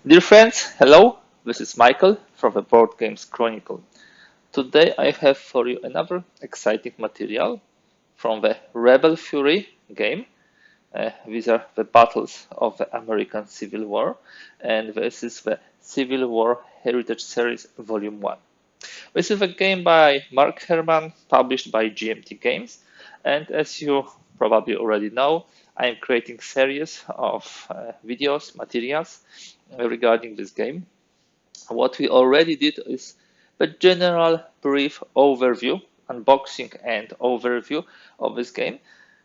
Dear friends, hello. This is Michael from the Board Games Chronicle. Today I have for you another exciting material from the Rebel Fury game. These are the battles of the American Civil War, and this is the Civil War Heritage Series Volume 1. This is a game by Mark Herman, published by GMT Games, and as you probably already know, I am creating series of videos, materials regarding this game. What we already did is a general brief overview, unboxing and overview of this game.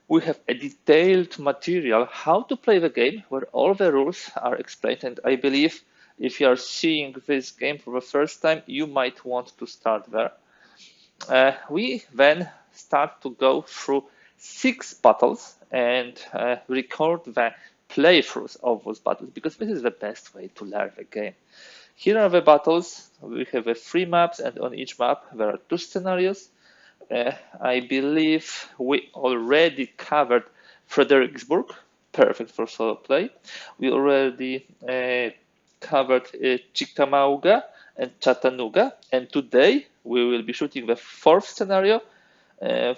We have a detailed material how to play the game where all the rules are explained, and I believe if you are seeing this game for the first time, you might want to start there. We then start to go through 6 battles and record the playthroughs of those battles because this is the best way to learn the game. Here are the battles. We have 3 maps, and on each map there are 2 scenarios. I believe we already covered Fredericksburg, perfect for solo play. We already covered Chickamauga and Chattanooga, and today we will be shooting the 4th scenario.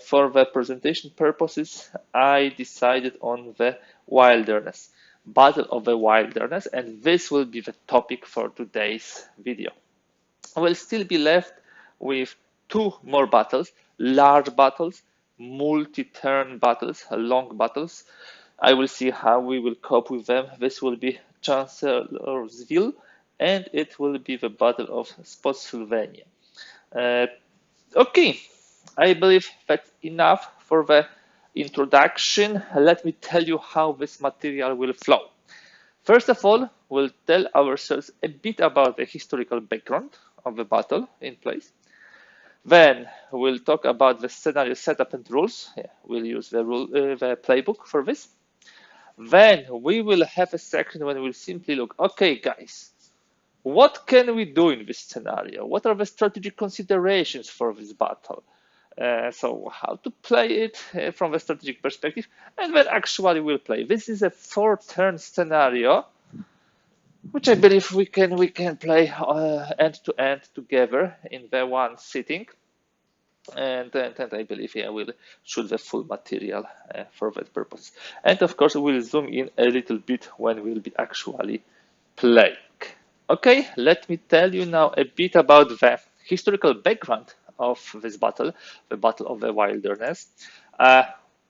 For the presentation purposes, I decided on the Wilderness, Battle of the Wilderness, and this will be the topic for today's video. We'll still be left with 2 more battles, large battles, multi-turn battles, long battles. I will see how we will cope with them. This will be Chancellorsville, and it will be the Battle of Spotsylvania. Okay, I believe that's enough for the introduction. Let me tell you how this material will flow. First of all, we'll tell ourselves a bit about the historical background of the battle in place. Then we'll talk about the scenario setup and rules. We'll use the playbook for this. Then we will have a section when we'll simply look, okay, guys, what can we do in this scenario? What are the strategic considerations for this battle? So how to play it from a strategic perspective, and then actually we'll play. This is a 4-turn scenario, which I believe we can play end to end together in the one sitting. And I believe we'll shoot the full material for that purpose. And of course, we'll zoom in a little bit when we'll be actually playing. Okay, let me tell you now a bit about the historical background of this battle, the Battle of the Wilderness.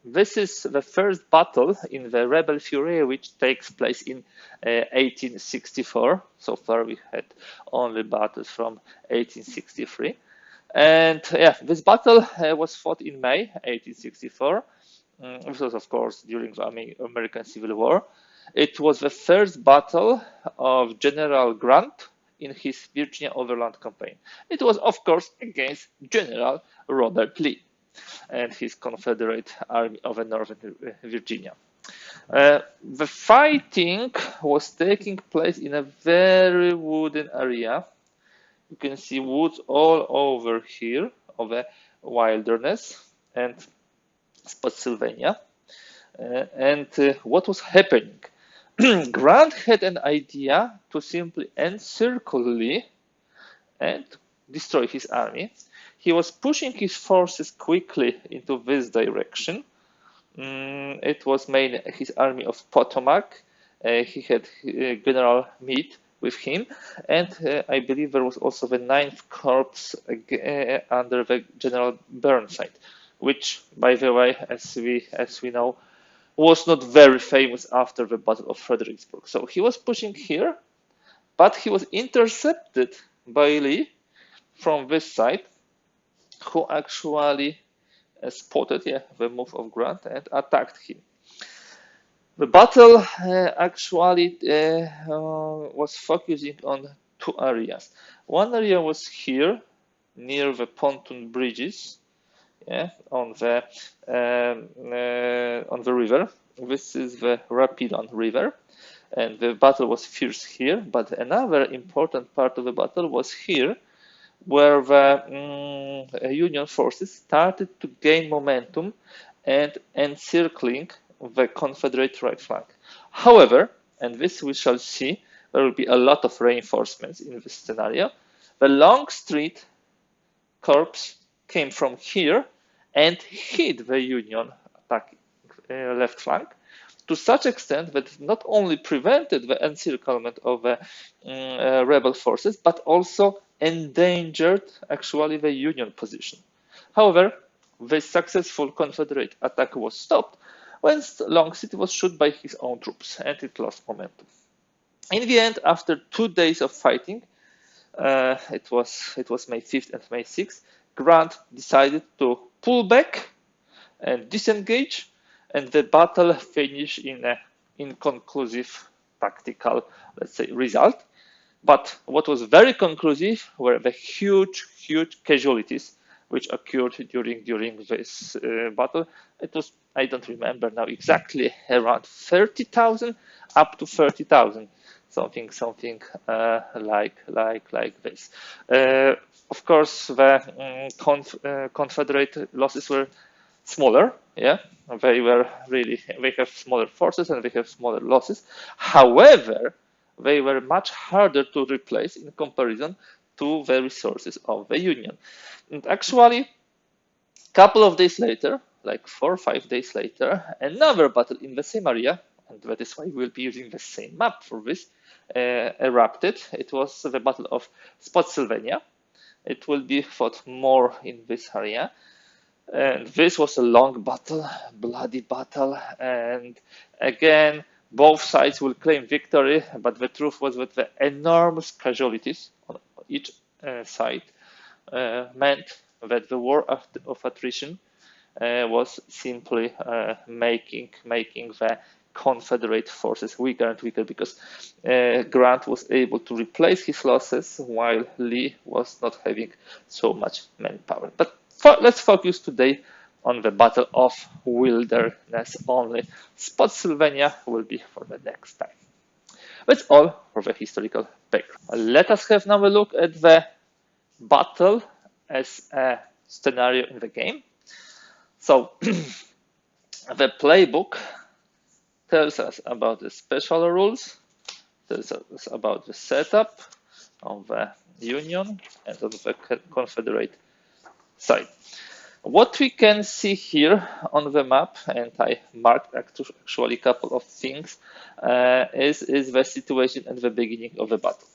This is the first battle in the Rebel Fury, which takes place in 1864. So far, we had only battles from 1863. And this battle was fought in May 1864. This was, of course, during the American Civil War. It was the first battle of General Grant in his Virginia Overland campaign. It was, of course, against General Robert Lee and his Confederate Army of Northern Virginia. The fighting was taking place in a very wooded area. You can see woods all over here of the wilderness and Spotsylvania. What was happening? Grant had an idea to simply encircle Lee and destroy his army. He was pushing his forces quickly into this direction. It was mainly his army of Potomac. He had General Meade with him, and I believe there was also the 9th Corps under the General Burnside, which, by the way, as we know, was not very famous after the Battle of Fredericksburg. So he was pushing here, but he was intercepted by Lee from this side, who actually spotted the move of Grant and attacked him. The battle actually was focusing on 2 areas. One area was here, near the pontoon bridges, on the river. This is the Rapidon River, and the battle was fierce here. But another important part of the battle was here, where the Union forces started to gain momentum and encircling the Confederate right flank. However, and this we shall see, there will be a lot of reinforcements in this scenario. The Long Street corps came from here and hit the Union attack left flank to such extent that it not only prevented the encirclement of the rebel forces, but also endangered actually the Union position. However, the successful Confederate attack was stopped when Longstreet was shot by his own troops and it lost momentum. In the end, after 2 days of fighting, it was May 5th and May 6th, Grant decided to pull back and disengage, and the battle finished in an inconclusive tactical, let's say, result. But what was very conclusive were the huge casualties which occurred during this battle. It was, I don't remember now exactly, around 30,000 up to 30,000, something like this. Of course, the Confederate losses were smaller. Yeah, they have smaller forces and they have smaller losses. However, they were much harder to replace in comparison to the resources of the Union. And actually, a couple of days later, like 4 or 5 days later, another battle in the same area, and that is why we'll be using the same map for this, erupted. It was the Battle of Spotsylvania. It will be fought more in this area. And this was a long battle, bloody battle, and again, both sides will claim victory, but the truth was that the enormous casualties on each side meant that the war of attrition was simply making the Confederate forces weaker and weaker, because Grant was able to replace his losses while Lee was not having so much manpower. But let's focus today on the Battle of Wilderness only. Spotsylvania will be for the next time. That's all for the historical background. Let us have now a look at the battle as a scenario in the game. So the playbook tells us about the special rules, tells us about the setup of the Union and of the Confederate side. What we can see here on the map, and I marked actually a couple of things, is the situation at the beginning of the battle.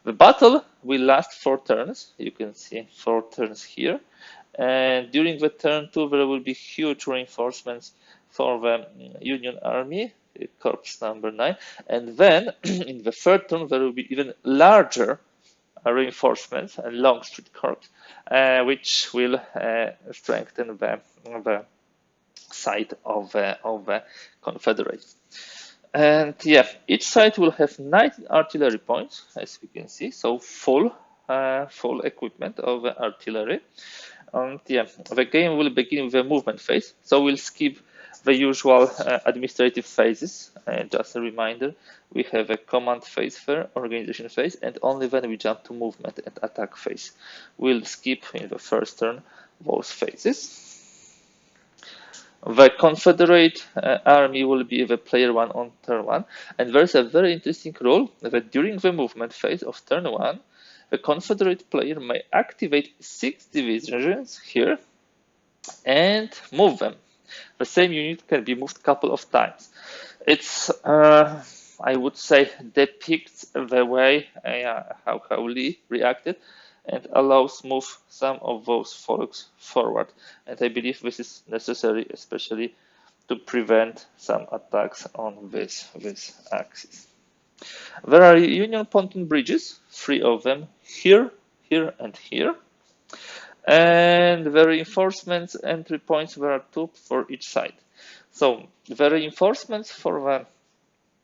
The battle will last 4 turns. You can see 4 turns here. And during the turn 2, there will be huge reinforcements for the Union Army, Corps number 9. And then in the 3rd turn, there will be even larger reinforcements and Longstreet Corps, which will strengthen the side of the Confederates. And yeah, each side will have 19 artillery points, as we can see, so full equipment of the artillery. And yeah, the game will begin with a movement phase, so we'll skip the usual administrative phases. Just a reminder, we have a command phase there, organization phase, and only then we jump to movement and attack phase. We'll skip in the first turn those phases. The Confederate army will be the player 1 on turn 1, and there's a very interesting rule that during the movement phase of turn 1, the Confederate player may activate 6 divisions here and move them. The same unit can be moved a couple of times. It's, I would say, depicts the way how Lee reacted and allows move some of those folks forward. And I believe this is necessary, especially to prevent some attacks on this axis. There are Union pontoon bridges, 3 of them, here, here, and here. And the reinforcements entry points, there are 2 for each side. So the reinforcements for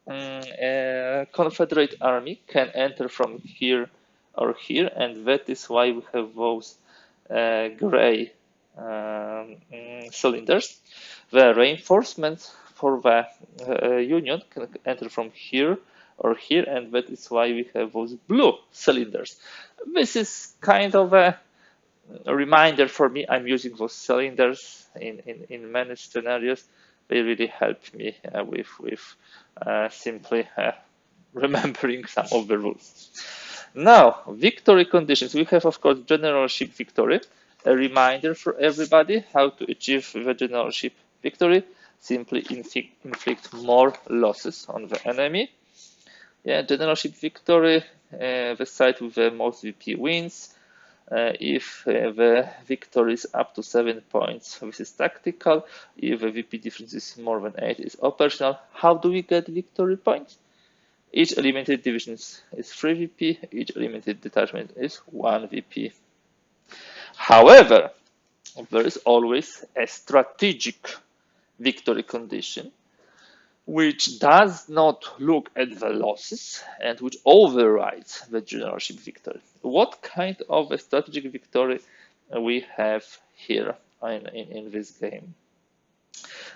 the Confederate army can enter from here or here, and that is why we have those gray cylinders. The reinforcements for the Union can enter from here or here, and that is why we have those blue cylinders. This is kind of a reminder for me. I'm using those cylinders in many scenarios. They really help me with simply remembering some of the rules. Now, victory conditions. We have, of course, generalship victory. A reminder for everybody how to achieve the generalship victory. Simply inflict more losses on the enemy. Yeah, generalship victory, the side with the most VP wins. If the victory is up to 7 points, this is tactical. If the VP difference is more than 8, it's operational. How do we get victory points? Each eliminated division is 3 VP, each eliminated detachment is 1 VP. However, there is always a strategic victory condition which does not look at the losses and which overrides the generalship victory. What kind of a strategic victory we have here in this game?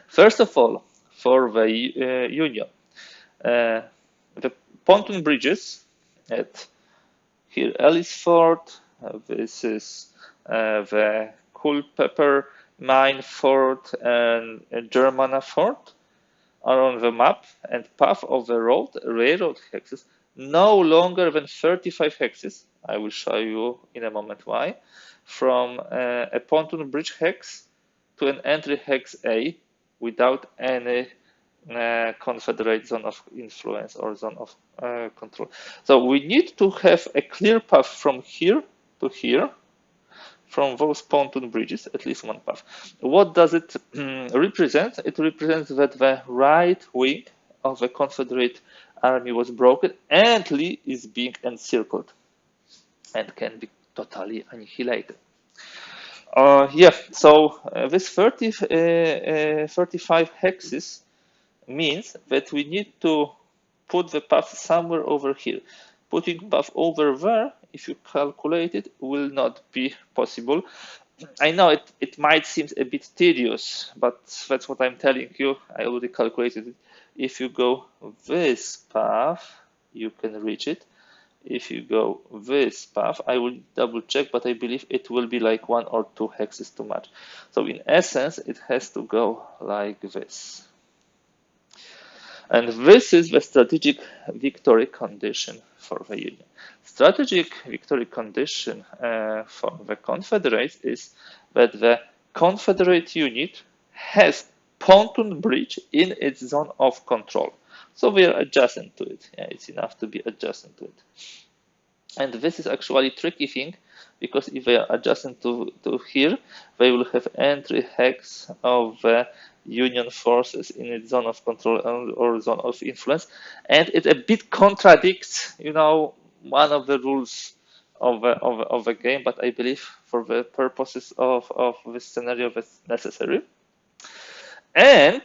First of all, for the Union, the pontoon bridges at here Ellisford, this is the Culpeper Mine Fort and Germana Fort are on the map, and path of the railroad hexes no longer than 35 hexes. I will show you in a moment why. From a pontoon bridge hex to an entry hex A without any Confederate zone of influence or zone of control. So we need to have a clear path from here to here, from those pontoon bridges, at least one path. What does it represent? It represents that the right wing of the Confederate army was broken and Lee is being encircled and can be totally annihilated. So this 35 hexes means that we need to put the path somewhere over here. Putting path over there, if you calculate it, will not be possible. I know it might seem a bit tedious, but that's what I'm telling you. I already calculated it. If you go this path, you can reach it. If you go this path, I will double check, but I believe it will be like 1 or 2 hexes too much. So in essence, it has to go like this. And this is the strategic victory condition for the Union. Strategic victory condition for the Confederates is that the Confederate unit has pontoon bridge in its zone of control. So we are adjacent to it. Yeah, it's enough to be adjacent to it. And this is actually a tricky thing, because if they are adjacent to here, they will have entry hex of Union forces in its zone of control or zone of influence, and it a bit contradicts, one of the rules of the game. But I believe for the purposes of this scenario, that's necessary. And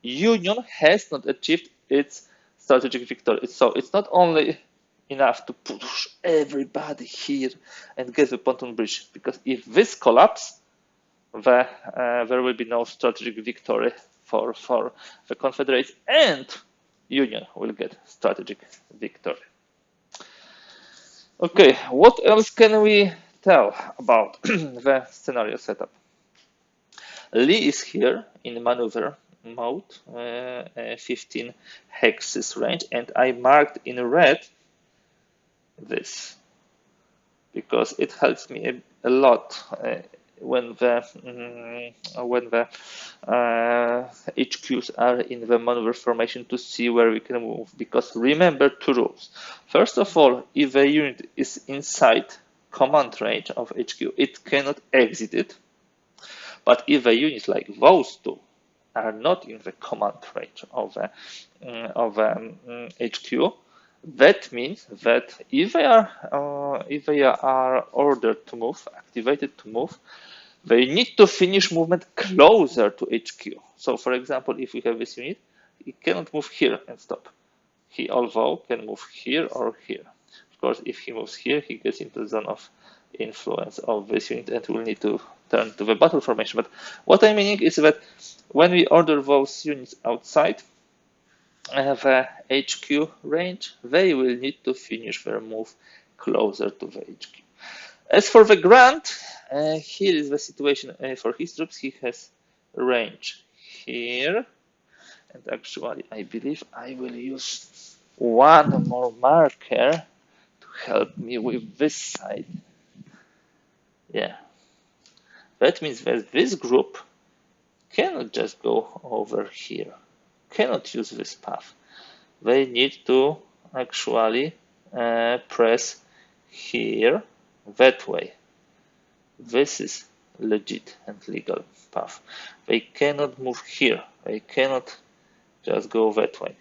Union has not achieved its strategic victory, so it's not only enough to push everybody here and get the pontoon bridge, because if this collapses, there will be no strategic victory for the Confederates, and Union will get strategic victory. Okay, what else can we tell about the scenario setup? Lee is here in maneuver mode, 15 hexes range, and I marked in red this because it helps me a lot when the HQs are in the maneuver formation to see where we can move. Because remember 2 rules. First of all, if a unit is inside command range of HQ, it cannot exit it. But if a unit like those 2 are not in the command range of HQ, that means that if they are ordered to move, activated to move, they need to finish movement closer to HQ. So, for example, if we have this unit, he cannot move here and stop. He, although, can move here or here. Of course, if he moves here, he gets into the zone of influence of this unit and will need to turn to the battle formation. But what I'm meaning is that when we order those units outside the HQ range, they will need to finish their move closer to the HQ. As for the Grant, here is the situation for his troops. He has range here, and actually I believe I will use one more marker to help me with this side. Yeah, that means that this group cannot just go over here, cannot use this path. They need to actually press here that way. This is legit and legal path. They cannot move here. They cannot just go that way.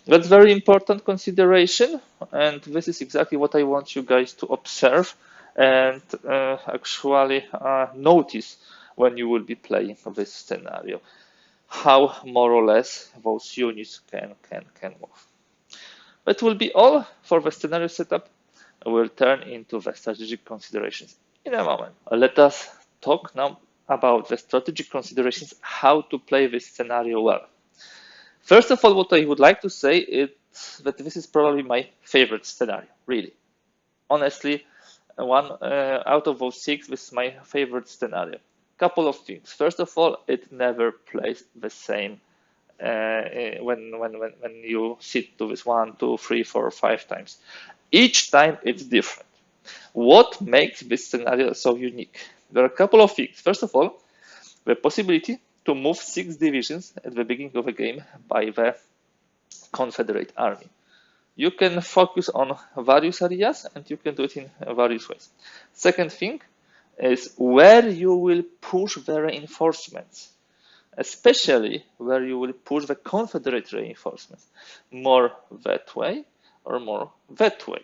That's very important consideration, and this is exactly what I want you guys to observe and actually notice when you will be playing this scenario. How more or less those units can move. That will be all for the scenario setup. We'll turn into the strategic considerations in a moment. Let us talk now about the strategic considerations, how to play this scenario well. First of all, what I would like to say is that this is probably my favorite scenario, really. Honestly, one out of those 6, this is my favorite scenario. Couple of things. First of all, it never plays the same when you sit to this 1, 2, 3, 4, 5 times. Each time it's different. What makes this scenario so unique? There are a couple of things. First of all, the possibility to move 6 divisions at the beginning of a game by the Confederate army. You can focus on various areas and you can do it in various ways. Second thing is where you will push the reinforcements, especially where you will push the Confederate reinforcements, more that way or more that way.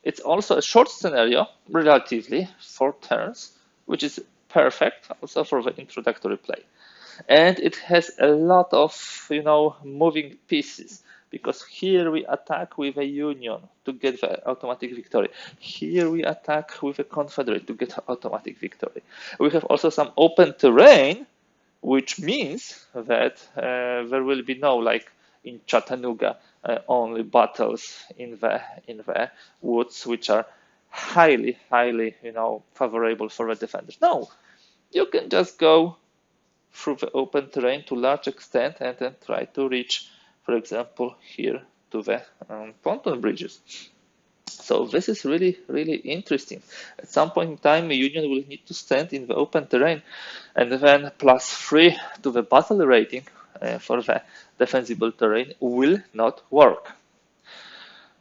It's also a short scenario, relatively, 4 turns, which is perfect also for the introductory play. And it has a lot of, moving pieces, because here we attack with a Union to get the automatic victory. Here we attack with a Confederate to get automatic victory. We have also some open terrain, which means that there will be no, like in Chattanooga, only battles in the woods, which are highly, favorable for the defenders. No, you can just go through the open terrain to a large extent and then try to reach, for example, here to the pontoon bridges. So this is really, really interesting. At some point in time, the Union will need to stand in the open terrain, and then +3 to the battle rating for the defensible terrain will not work.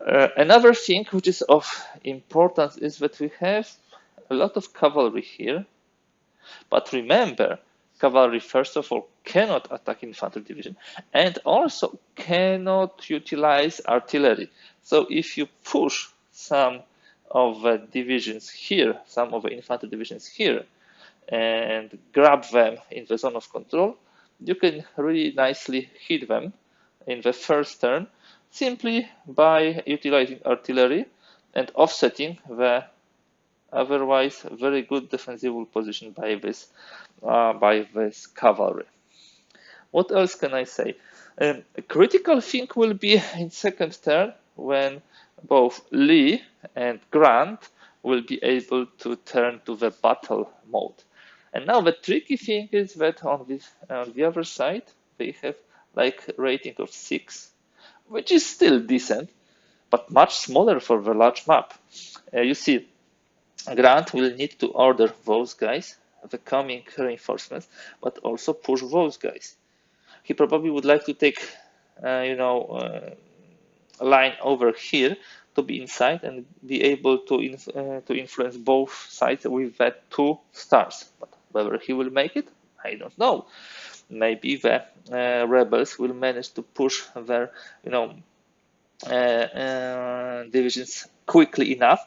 Another thing which is of importance is that we have a lot of cavalry here, but remember, cavalry, first of all, cannot attack infantry division and also cannot utilize artillery. So if you push some of the divisions here, some of the infantry divisions here, and grab them in the zone of control, you can really nicely hit them in the first turn simply by utilizing artillery and offsetting the otherwise very good defensive position by this cavalry. What else can I say? A critical thing will be in second turn when both Lee and Grant will be able to turn to the battle mode. And now the tricky thing is that on the other side they have like rating of 6, which is still decent, but much smaller for the large map. You see, Grant will need to order those guys, the coming reinforcements, but also push those guys. He probably would like to take, a line over here to be inside and be able to influence both sides with that 2 stars. But whether he will make it, I don't know. Maybe the rebels will manage to push their, divisions quickly enough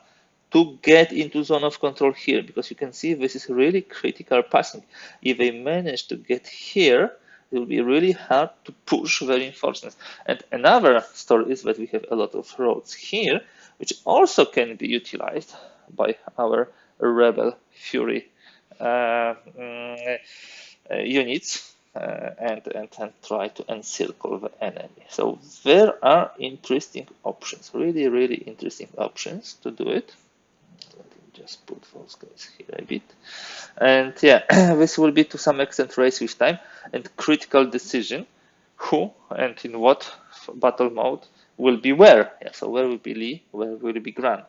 to get into zone of control here, because you can see this is really critical passing. If they manage to get here, it will be really hard to push the reinforcements. And another story is that we have a lot of roads here, which also can be utilized by our rebel fury units and try to encircle the enemy. So there are interesting options, really, really interesting options to do it. Let me just put those guys here a bit. And yeah, this will be to some extent race with time and critical decision who and in what battle mode will be where. Yeah, so where will be Lee, where will be Grant.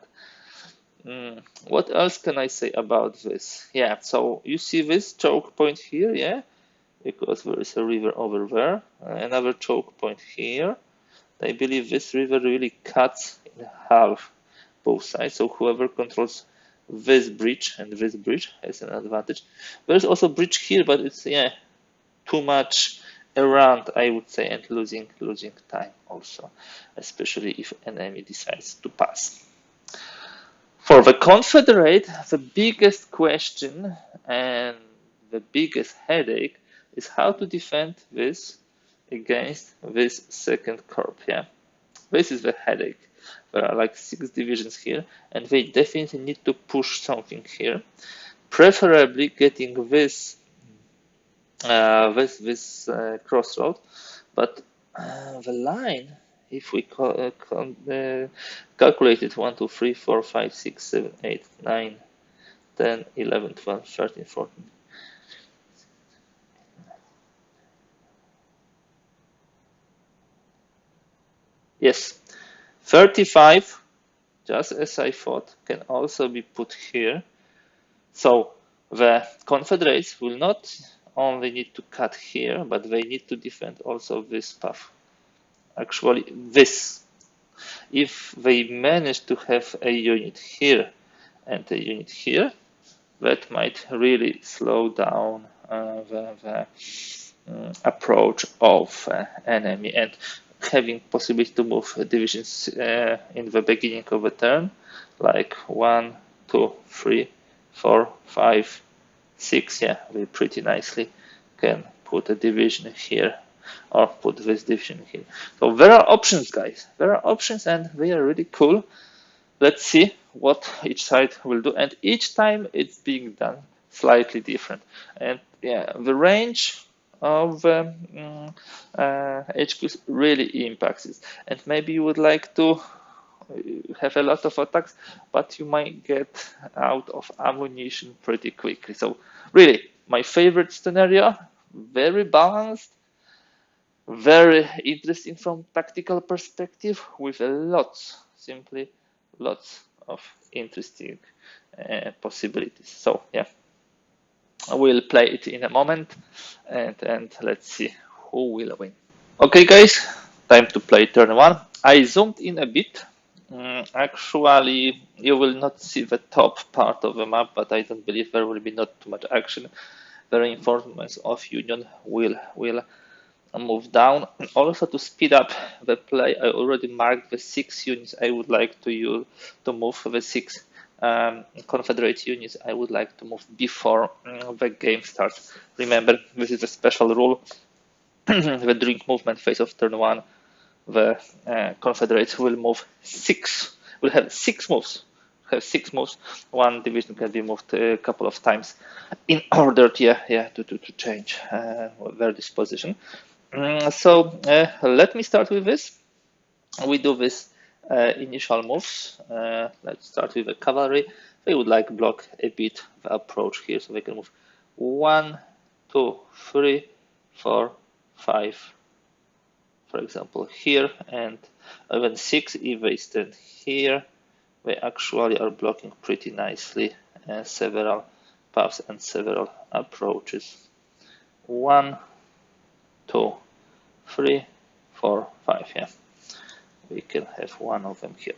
What else can I say about this? Yeah, so you see this choke point here, yeah, because there is a river over there. Another choke point here. I believe this river really cuts in half both sides, so whoever controls this bridge and this bridge has an advantage. There's also a bridge here, but it's, yeah, too much around, I would say, and losing time also, especially if enemy decides to pass. For the Confederate, the biggest question and the biggest headache is how to defend this against this second corps. Yeah, this is the headache. There are like 6 divisions here, and they definitely need to push something here, preferably getting this crossroad. But the line, if we calculate it, 1, 2, 3, 4, 5, 6, 7, 8, 9, 10, 11, 12, 13, 14. Yes, 35, just as I thought, can also be put here. So the Confederates will not only need to cut here, but they need to defend also this path. Actually, this. If they manage to have a unit here and a unit here, that might really slow down the approach of enemy, and having possibility to move divisions in the beginning of the turn, like 1, 2, 3, 4, 5, 6, yeah, we pretty nicely can put a division here or put this division here. So there are options, guys. There are options, and they are really cool. Let's see what each side will do, and each time it's being done slightly different. And yeah, the range of HQs really impacts it. And maybe you would like to have a lot of attacks, but you might get out of ammunition pretty quickly. So really, my favorite scenario, very balanced, very interesting from tactical perspective, with simply lots of interesting possibilities. So yeah, I will play it in a moment, and let's see who will win. Okay, guys, time to play turn one. I zoomed in a bit. Actually, you will not see the top part of the map, but I don't believe there will be not too much action. The reinforcements of Union will move down. Also, to speed up the play, I already marked the 6 units I would like to use to move. The 6 Confederate units I would like to move before the game starts. Remember, this is a special rule. The during movement phase of turn 1, the Confederates will move 6. Will have 6 moves. One division can be moved a couple of times in order to change their disposition. So let me start with this. We do this initial moves. Let's start with the cavalry. They would like block a bit the approach here, so they can move 1, 2, 3, 4, 5, for example, here, and even 6 if they stand here. They actually are blocking pretty nicely several paths and several approaches. 1, 2, 3, 4, 5. Yeah, we can have one of them here.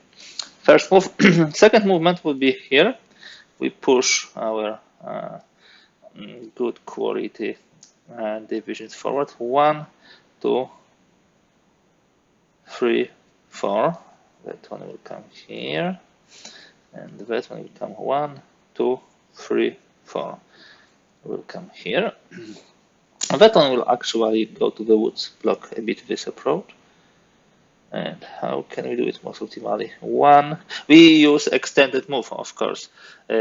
First move. Second movement will be here. We push our good quality divisions forward. 1, 2, 3, 4. That one will come here, and that one will come 1, 2, 3, 4. Will come here. That one will actually go to the woods, block a bit this approach. And how can we do it most optimally? 1, we use extended move, of course,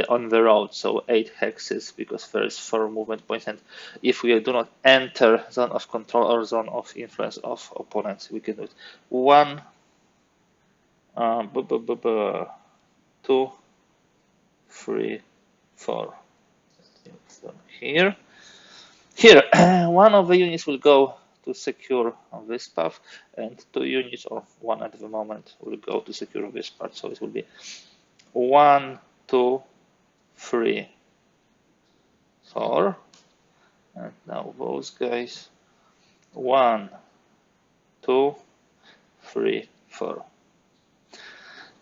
on the road, so 8 hexes, because there is 4 movement points, and if we do not enter zone of control or zone of influence of opponents, we can do it. 1, 2, 3, 4. Here, one of the units will go to secure this path, and 2 units, or 1 at the moment, will go to secure this part. So it will be 1, 2, 3, 4, and now those guys 1, 2, 3, 4,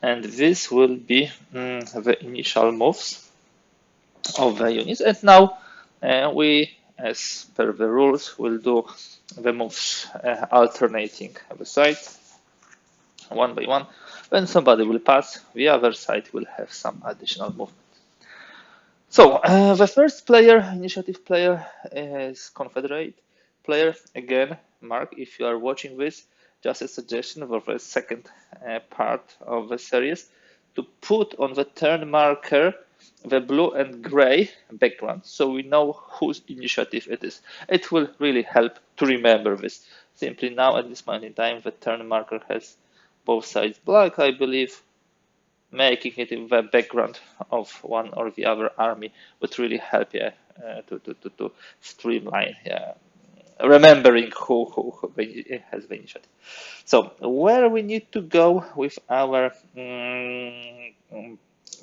and this will be the initial moves of the units. And now we, as per the rules, will do the moves alternating the side one by one. When somebody will pass, the other side will have some additional movement. So the first player, initiative player, is Confederate player. Again, Mark, if you are watching this, just a suggestion for the second part of the series to put on the turn marker the blue and gray background, so we know whose initiative it is. It will really help to remember this. Simply now, at this point in time, the turn marker has both sides black, I believe, making it in the background of one or the other army would really help to streamline remembering who has the initiative. So where we need to go with our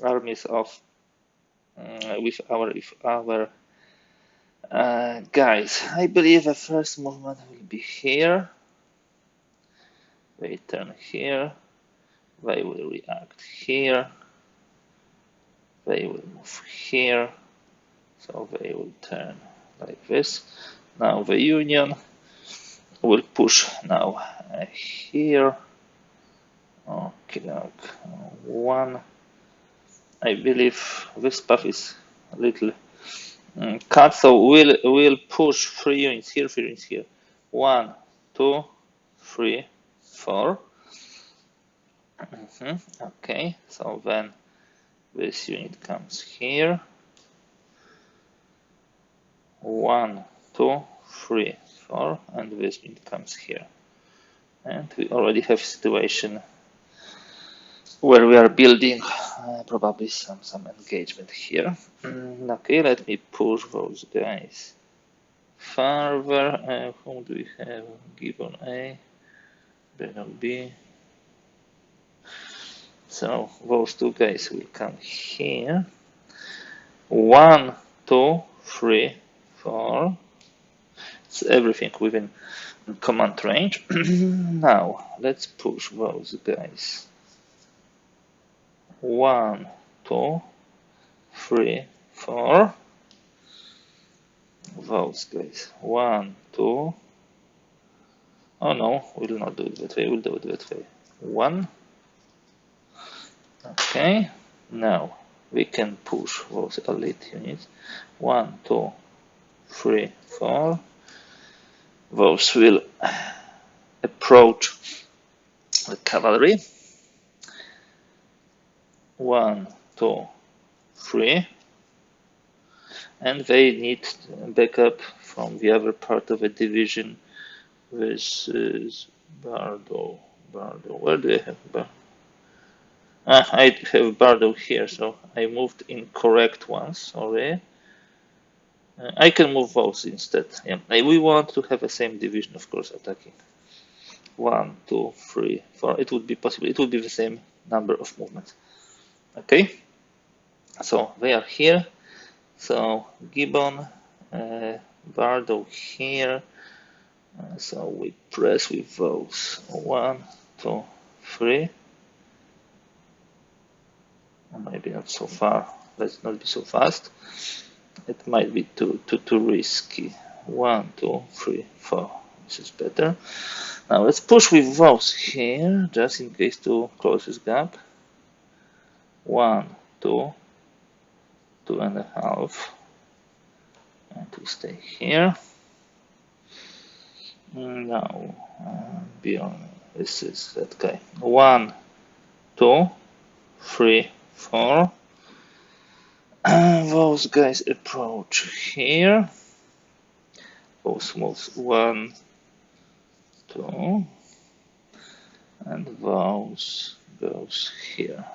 armies of with our guys, I believe the first movement will be here. They turn here. They will react here. They will move here. So they will turn like this. Now the Union will push now here. Okay, 1. I believe this path is a little cut, so we'll push 3 units here, 3 units here. 1, 2, 3, 4. Okay, so then this unit comes here. 1, 2, 3, 4, and this unit comes here. And we already have a situation where we are building probably some engagement here. Okay, let me push those guys further. Whom do we have? Gibbon A, Brennan B. So those 2 guys will come here. 1, 2, 3, 4. It's everything within command range. Now let's push those guys. 1, 2, 3, 4. Those guys. 1, 2. Oh no, we'll not do it that way. We'll do it that way. 1. Okay. Now we can push those elite units. 1, 2, 3, 4. Those will approach the cavalry. 1, 2, 3. And they need backup from the other part of the division. This is Bardo. Where do I have Bardo? I have Bardo here, so I moved incorrect ones. Sorry. I can move those instead. Yeah, we want to have the same division, of course, attacking. 1, 2, 3, 4. It would be possible. It would be the same number of movements. Okay. So they are here. So Gibbon, Bardo here. So we press with those. 1, 2, 3. Maybe not so far. Let's not be so fast. It might be too risky. 1, 2, 3, 4. This is better. Now let's push with those here, just in case to close this gap. 1, 2, 2.5, and we stay here. Now beyond this is that guy. 1, 2, 3, 4. Those guys approach here. Those moves 1, 2, and those goes here.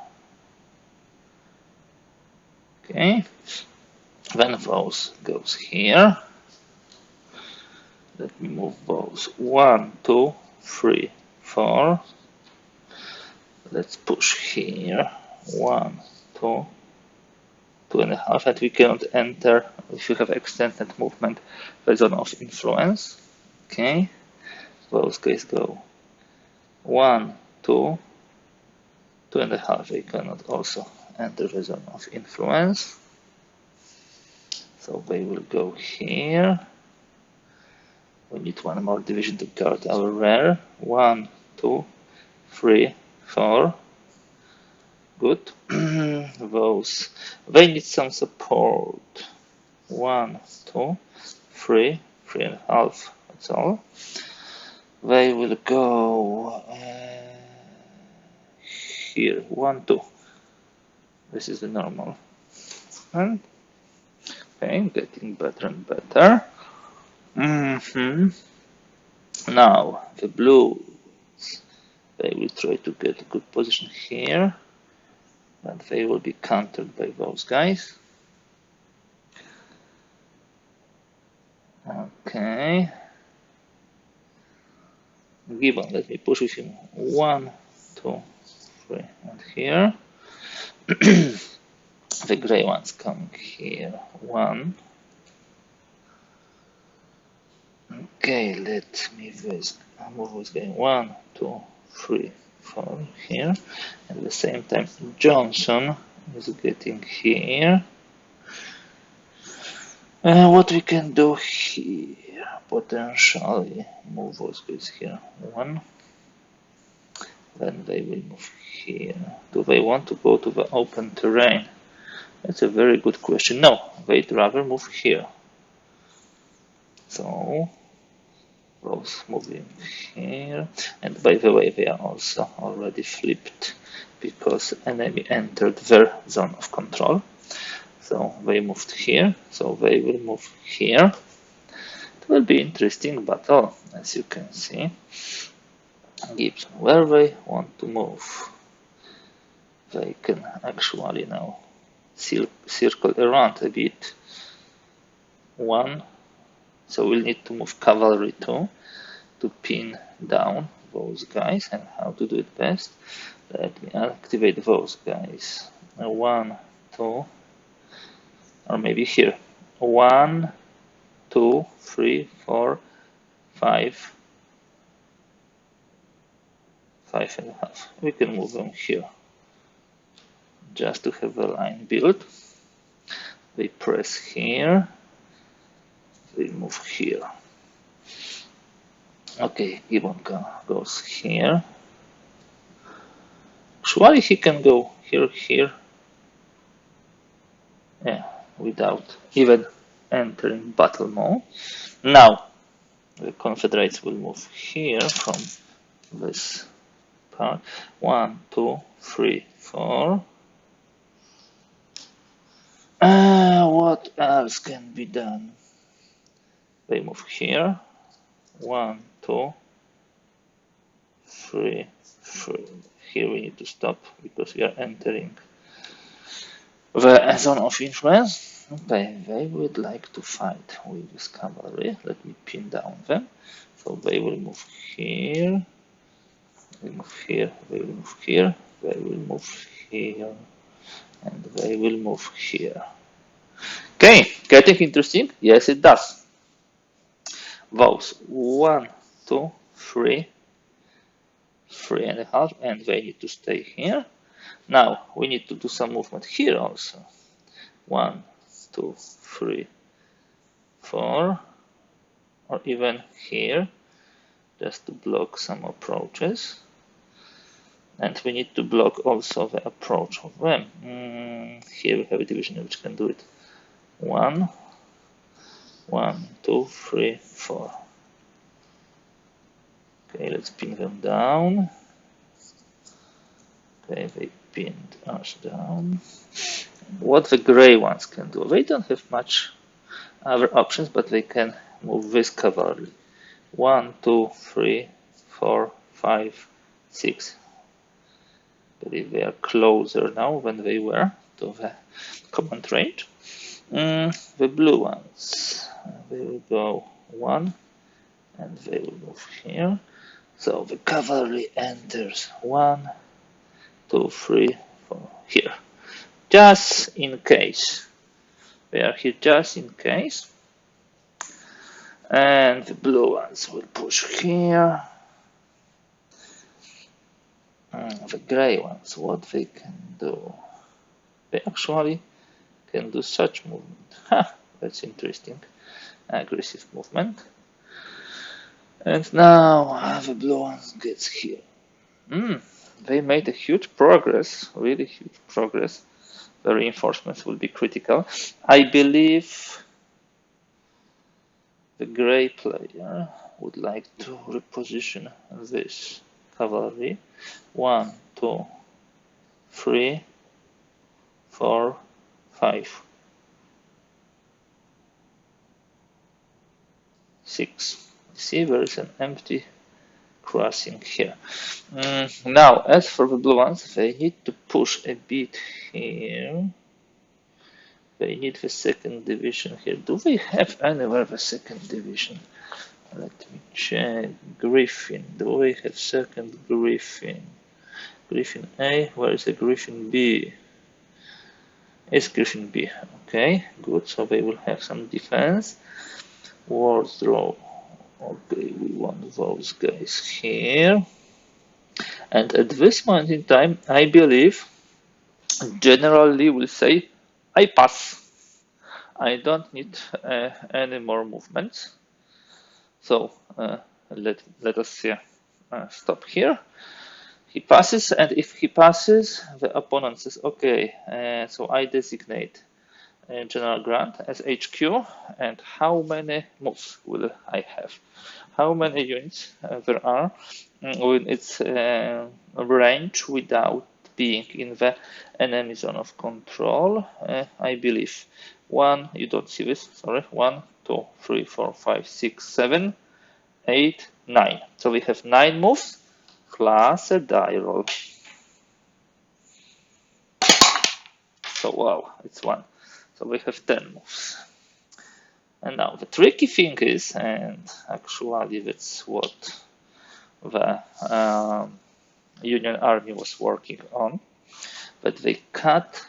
Okay, then those goes here. Let me move those. 1, 2, 3, 4. Let's push here. 1, 2, 2.5, and we cannot enter if you have extended movement the zone of influence. Okay, those guys go 1, 2, 2.5. They cannot also enter the zone of influence, so they will go here. We need one more division to guard our rear. 1, 2, 3, 4. Good. Those, they need some support. 1, 2, 3, 3.5. That's all. They will go here. 1, 2. This is the normal. And okay, getting better and better. Now the blues. They will try to get a good position here, but they will be countered by those guys. Okay. Gibbon, let me push with him. 1, 2, 3, and here. The gray ones coming here. 1. Okay, let me move this guy. 1, 2, 3, 4 here. At the same time, Johnson is getting here. What we can do here? Potentially move those guys here. 1. Then they will move here. Do they want to go to the open terrain? That's a very good question. No, they'd rather move here. So those moving here. And by the way, they are also already flipped because enemy entered their zone of control. So they moved here. So they will move here. It will be interesting battle, as you can see. Gibson, where they want to move, they can actually now circle around a bit. 1, so we'll need to move cavalry too to pin down those guys. And how to do it best? Let me activate those guys. 1, 2, or maybe here. 1, 2, 3, 4, 5. 5.5. We can move them here just to have a line built. They press here. They move here. Okay, Gibbon goes here. Actually, he can go here, here. Yeah, without even entering battle mode. Now, the Confederates will move here from this part. 1, 2, 3, 4. What else can be done? They move here. 1, 2, 3, 3. Here we need to stop because we are entering the zone of influence. Okay, they would like to fight with this cavalry. Let me pin down them. So they will move here. They move here. They will move here. They will move here. And they will move here. Okay, getting interesting? Yes, it does. Those 1, 2, 3, 3.5, and they need to stay here. Now we need to do some movement here also. 1, 2, 3, 4, or even here, just to block some approaches. And we need to block also the approach of them. Here we have a division which can do it. 1, 1, 2, 3, 4. Okay, let's pin them down. Okay, they pinned us down. What the gray ones can do, they don't have much other options, but they can move this cavalry. 1, 2, 3, 4, 5, 6. I believe they are closer now than they were to the command range. The blue ones, they will go 1, and they will move here. So the cavalry enters 1, 2, 3, 4 here. Just in case. They are here just in case. And the blue ones will push here. The gray ones, what they can do? They actually can do such movement. Ha, that's interesting. Aggressive movement. And now the blue ones gets here. They made a huge progress, really huge progress. The reinforcements will be critical. I believe the gray player would like to reposition this cavalry. 1, 2, 3, 4, 5, 6. See, there is an empty crossing here. Now, as for the blue ones, they need to push a bit here. They need the second division here. Do they have anywhere the second division? Let me check. Griffin. Do we have second Griffin? Griffin A. Where is the Griffin B? It's Griffin B. Okay, good. So they will have some defense. Wardrobe. Okay, we want those guys here. And at this point in time, I believe generally will say, I pass. I don't need any more movements. So let us stop here. He passes, and if he passes, the opponent says, okay, so I designate General Grant as HQ, and how many moves will I have? How many units there are in its range without being in the enemy zone of control? I believe 1, you don't see this, sorry, 1, 2, 3, 4, 5, 6, 7, 8, 9. So we have 9 moves plus a die roll. So wow, it's 1. So we have 10 moves. And now the tricky thing is, and actually that's what the Union Army was working on, but they cut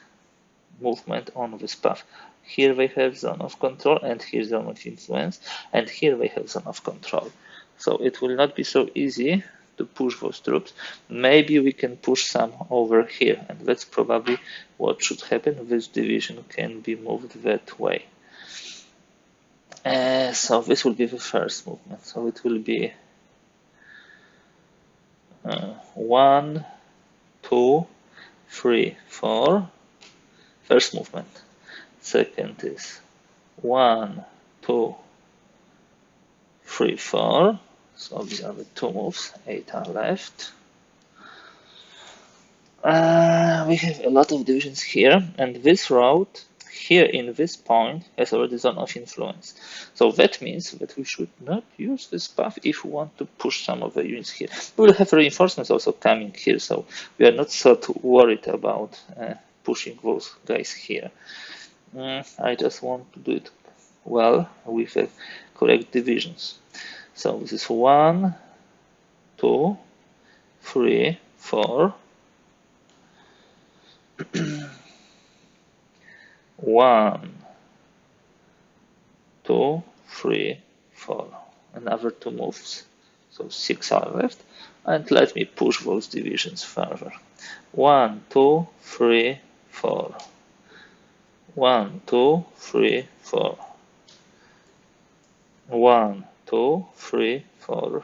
movement on this path. Here they have zone of control, and here zone of influence, and here they have zone of control. So it will not be so easy to push those troops. Maybe we can push some over here, and that's probably what should happen. This division can be moved that way. So this will be the first movement. So it will be 1, 2, 3, 4. First movement. Second is 1, 2, 3, 4. So these are the 2 moves. 8 are left. We have a lot of divisions here, and this route here in this point has already zone of influence. So that means that we should not use this path if we want to push some of the units here. We will have reinforcements also coming here, so we are not so worried about pushing those guys here. I just want to do it well with the correct divisions. So this is 1, 2, 3, 4. 1, 2, 3, 4. Another 2 moves. So 6 are left. And let me push those divisions further. 1, 2, 3, 4. 1, 2, 3, 4. 1, 2, 3, 4.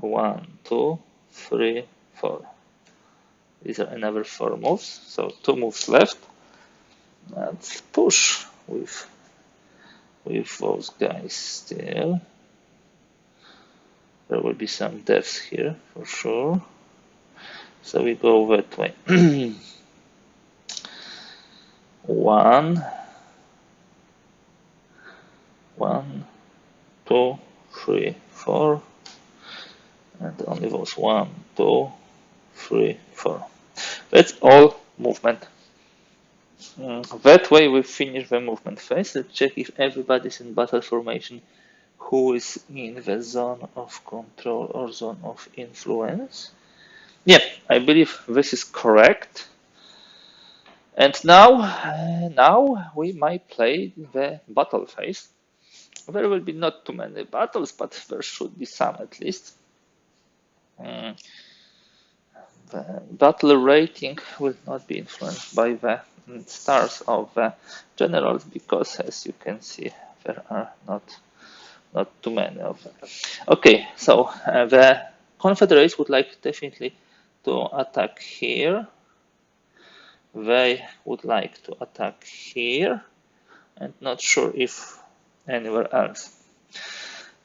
1, 2, 3, 4. These are another 4 moves. So 2 moves left. Let's push with those guys still. There will be some deaths here for sure. So we go that way. 1, 2, 3, 4. And only those 1, 2, 3, 4. That's all movement. That way we finish the movement phase. Let's check if everybody's in battle formation who is in the zone of control or zone of influence. Yeah, I believe this is correct. And now we might play the battle phase. There will be not too many battles, but there should be some at least. The battle rating will not be influenced by the stars of the generals because, as you can see, there are not too many of them. Okay, so the Confederates would like definitely to attack here. They would like to attack here, and not sure if anywhere else.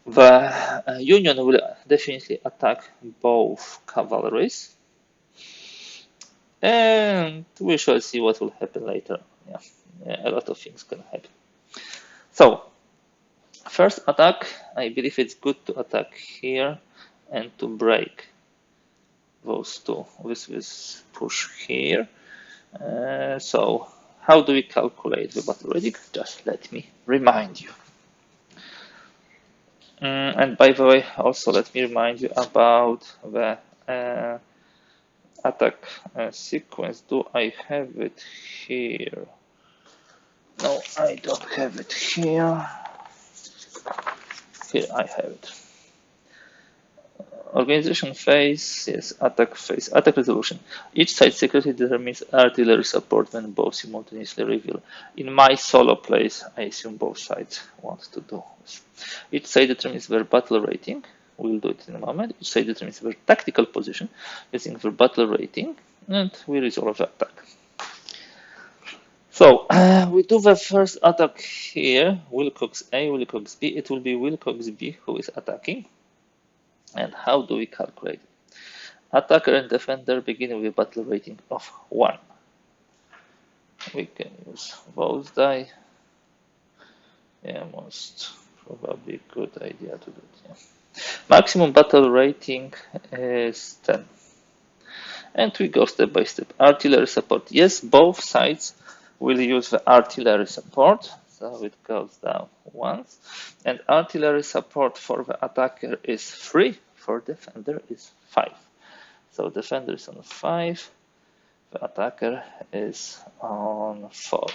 The Union will definitely attack both cavalries, and we shall see what will happen later. Yeah, a lot of things can happen. So, first attack, I believe it's good to attack here and to break those two with this push here. So, how do we calculate the battle rating? Just let me remind you. And by the way, also let me remind you about the attack sequence. Do I have it here? No, I don't have it here. Here I have it. Organization phase, yes, attack phase, attack resolution. Each side secretly determines artillery support when both simultaneously reveal. In my solo plays, I assume both sides want to do this. Each side determines their battle rating. We'll do it in a moment. Each side determines their tactical position using their battle rating, and we resolve the attack. So we do the first attack here. Wilcox A, Wilcox B. It will be Wilcox B who is attacking. And how do we calculate it? Attacker and defender begin with a battle rating of 1. We can use those die. Yeah, most probably good idea to do it. Yeah. Maximum battle rating is 10. And we go step by step. Artillery support. Yes, both sides will use the artillery support. So it goes down once. And artillery support for the attacker is 3, for defender is 5. So defender is on 5, the attacker is on 4.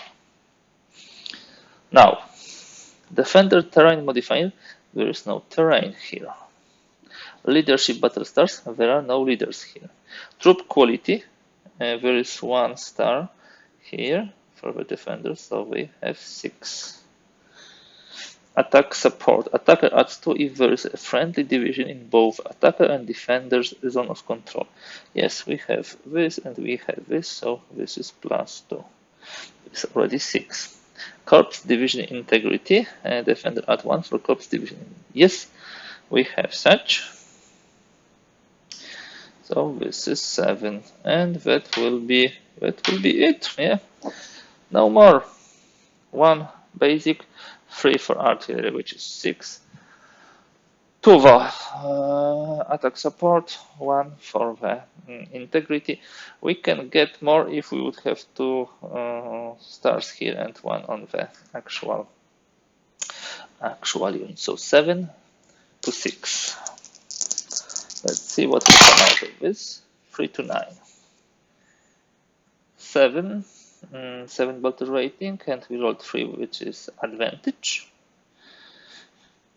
Now, defender terrain modifier, there is no terrain here. Leadership battle stars, there are no leaders here. Troop quality, there is 1 star here for the defender, so we have 6. Attack support. Attacker adds 2 if there is a friendly division in both attacker and defender's zone of control. Yes, we have this and we have this, so this is +2. It's already 6. Corps division integrity. Defender add 1 for corps division. Yes, we have such. So this is 7, and that will be it. Yeah, no more. 1 basic, 3 for artillery, which is 6. 2 for attack support, 1 for the integrity. We can get more if we would have 2 stars here and 1 on the actual unit. So 7 to 6. Let's see what will come out of this. 3 to 9. 7 battle rating, and we rolled 3, which is advantage.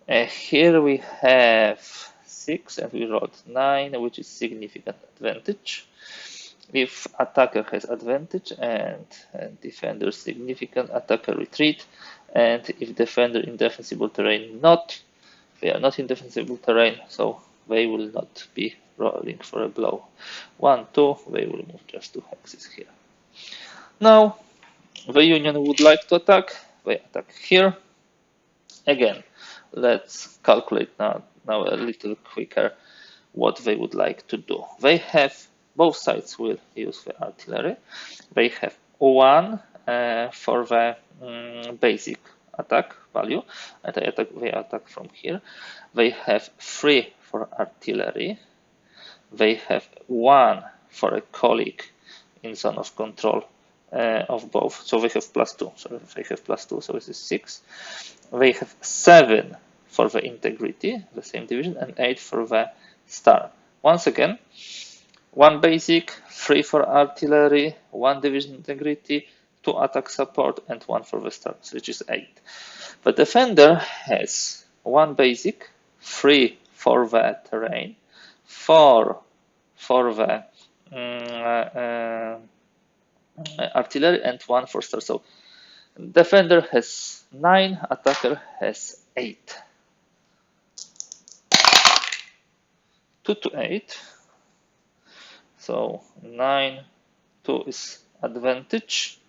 Here we have 6, and we rolled 9, which is significant advantage. If attacker has advantage and defender significant, attacker retreat. And if defender in defensible terrain, they are not in defensible terrain, so they will not be rolling for a blow. 1, 2, they will move just 2 hexes here. Now, the Union would like to attack. They attack here. Again, let's calculate now a little quicker what they would like to do. They have, both sides will use the artillery. They have 1 for the basic attack value, and they attack from here. They have 3 for artillery. They have 1 for a colleague in zone of control of both, so they have +2. So they have +2, so this is 6. They have 7 for the integrity, the same division, and 8 for the star. Once again, 1 basic, 3 for artillery, 1 division integrity, 2 attack support, and 1 for the stars, which is 8. The defender has 1 basic, 3 for the terrain, 4 for the artillery, and 1 for stars. So defender has 9, attacker has 8. 2 to 8. So 9, 2 is advantage.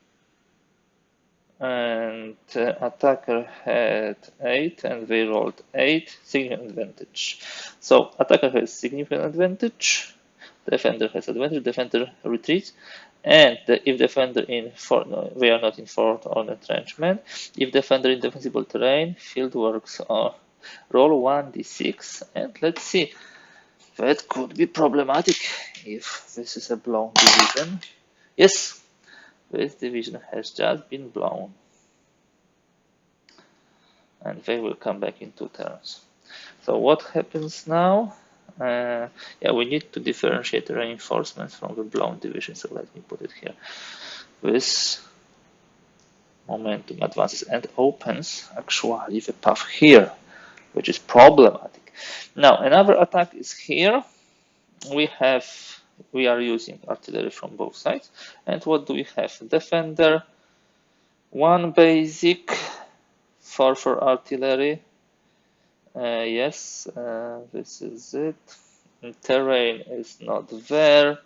And attacker had 8 and they rolled 8, significant advantage. So attacker has significant advantage, defender has advantage, defender retreats, and if defender in fort, no, we are not in fort or entrenchment, if defender in defensible terrain, field works, roll 1d6, and let's see, that could be problematic if this is a blown division. Yes. This division has just been blown, and they will come back in 2 turns. So what happens now? Yeah, we need to differentiate the reinforcements from the blown division. So let me put it here. This momentum advances and opens actually the path here, which is problematic. Now another attack is here. We are using artillery from both sides. And what do we have? Defender, 1 basic, 4 for artillery. Yes, this is it. Terrain is not there.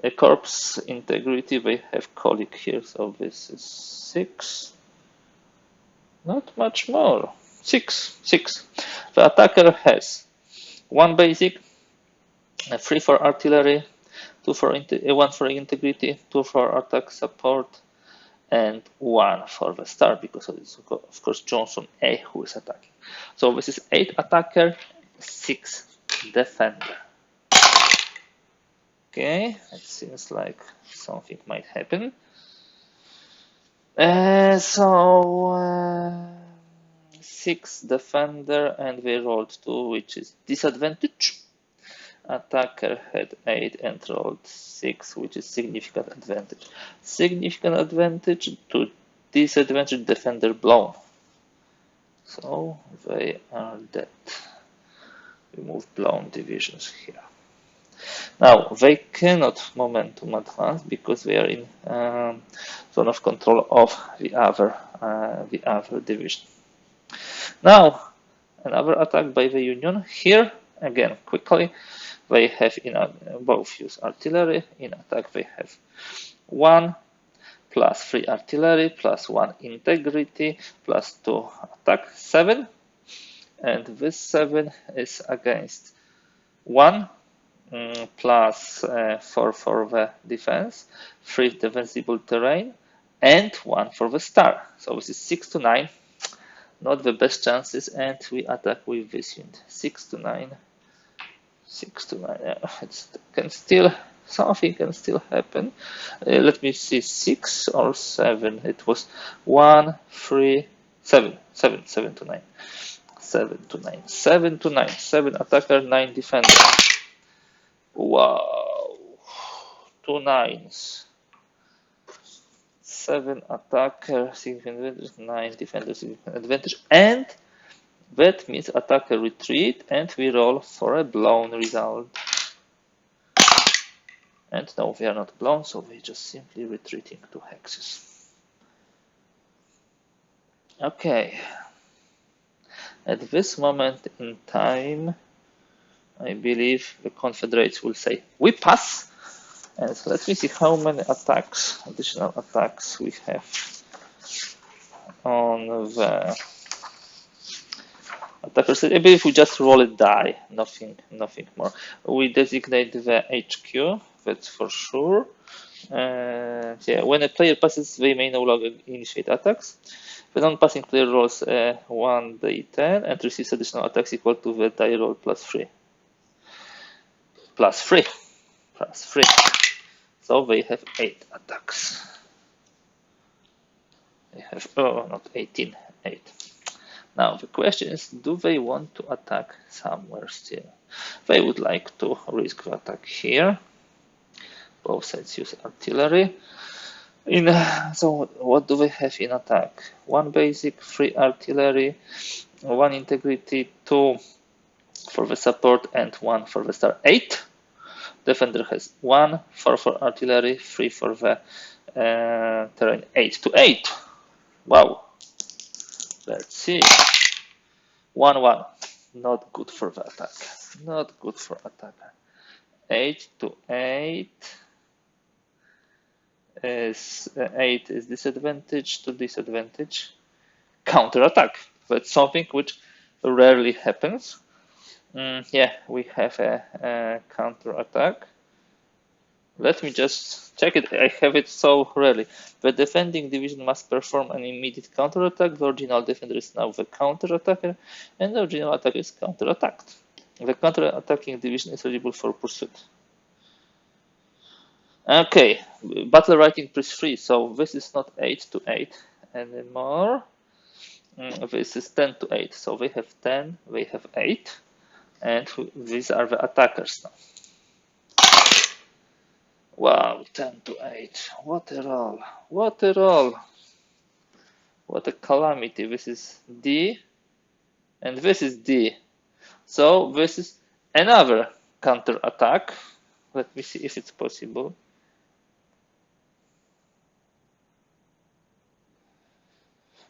A corpse integrity, they have colic here, so this is 6. Not much more. 6. The attacker has 1 basic, 3 for artillery, 1 for integrity, 2 for attack support, and 1 for the star, because it's of course Johnson A who is attacking. So this is 8 attacker, 6 defender. Okay, it seems like something might happen. 6 defender, and we rolled 2, which is disadvantage. Attacker had 8 and rolled 6, which is significant advantage. Significant advantage to disadvantage, defender blown. So they are dead. We move blown divisions here. Now they cannot momentum advance because they are in zone of control of the other division. Now another attack by the Union. Here again quickly, they have both use artillery. In attack they have 1 plus 3 artillery plus 1 integrity plus 2 attack, 7, and this 7 is against 1 plus 4 for the defense, 3 defensible terrain, and 1 for the star. So this is 6 to 9. Not the best chances, and we attack with this unit. 6 to 9. 6 to 9. Something can still happen. Let me see, 6 or 7. It was 1, 3, 7. 7 to 9. 7 to 9. 7 to 9. 7 attacker, 9 defender. Wow. 2 9s. 7 attacker, significant advantage, 9 defender, significant advantage, and that means attacker retreat, and we roll for a blown result. And no, we are not blown, so we're just simply retreating to hexes. Okay. At this moment in time, I believe the Confederates will say, we pass. And so let me see how many additional attacks we have on the attacker side. I believe we just roll a die, nothing more. We designate the HQ, that's for sure. Yeah, when a player passes, they may no longer initiate attacks. The non-passing player rolls 1d10 and receives additional attacks equal to the die roll plus 3. Plus 3. So they have 8 attacks. They have, oh, not 18, 8. Now the question is, do they want to attack somewhere still? They would like to risk the attack here. Both sides use artillery. So what do we have in attack? 1 basic, 3 artillery, 1 integrity, 2 for the support, and 1 for the star. 8. Defender has 1, 4 for artillery, 3 for the terrain. 8 to 8. Wow. Let's see. 1-1. Not good for the attack. Not good for attack. 8 to 8 is 8 is disadvantage to disadvantage. Counter attack. That's something which rarely happens. Yeah, we have a counter attack. Let me just check it. I have it so rarely. The defending division must perform an immediate counter attack. The original defender is now the counter attacker, and the original attacker is counter attacked. The counter attacking division is eligible for pursuit. Okay, battle writing plus 3. So this is not 8 to 8 anymore. This is 10 to 8. So they have 10, they have 8, and these are the attackers now. Wow, 10 to 8. What a roll. What a roll. What a calamity. This is D, and this is D. So this is another counter attack. Let me see if it's possible.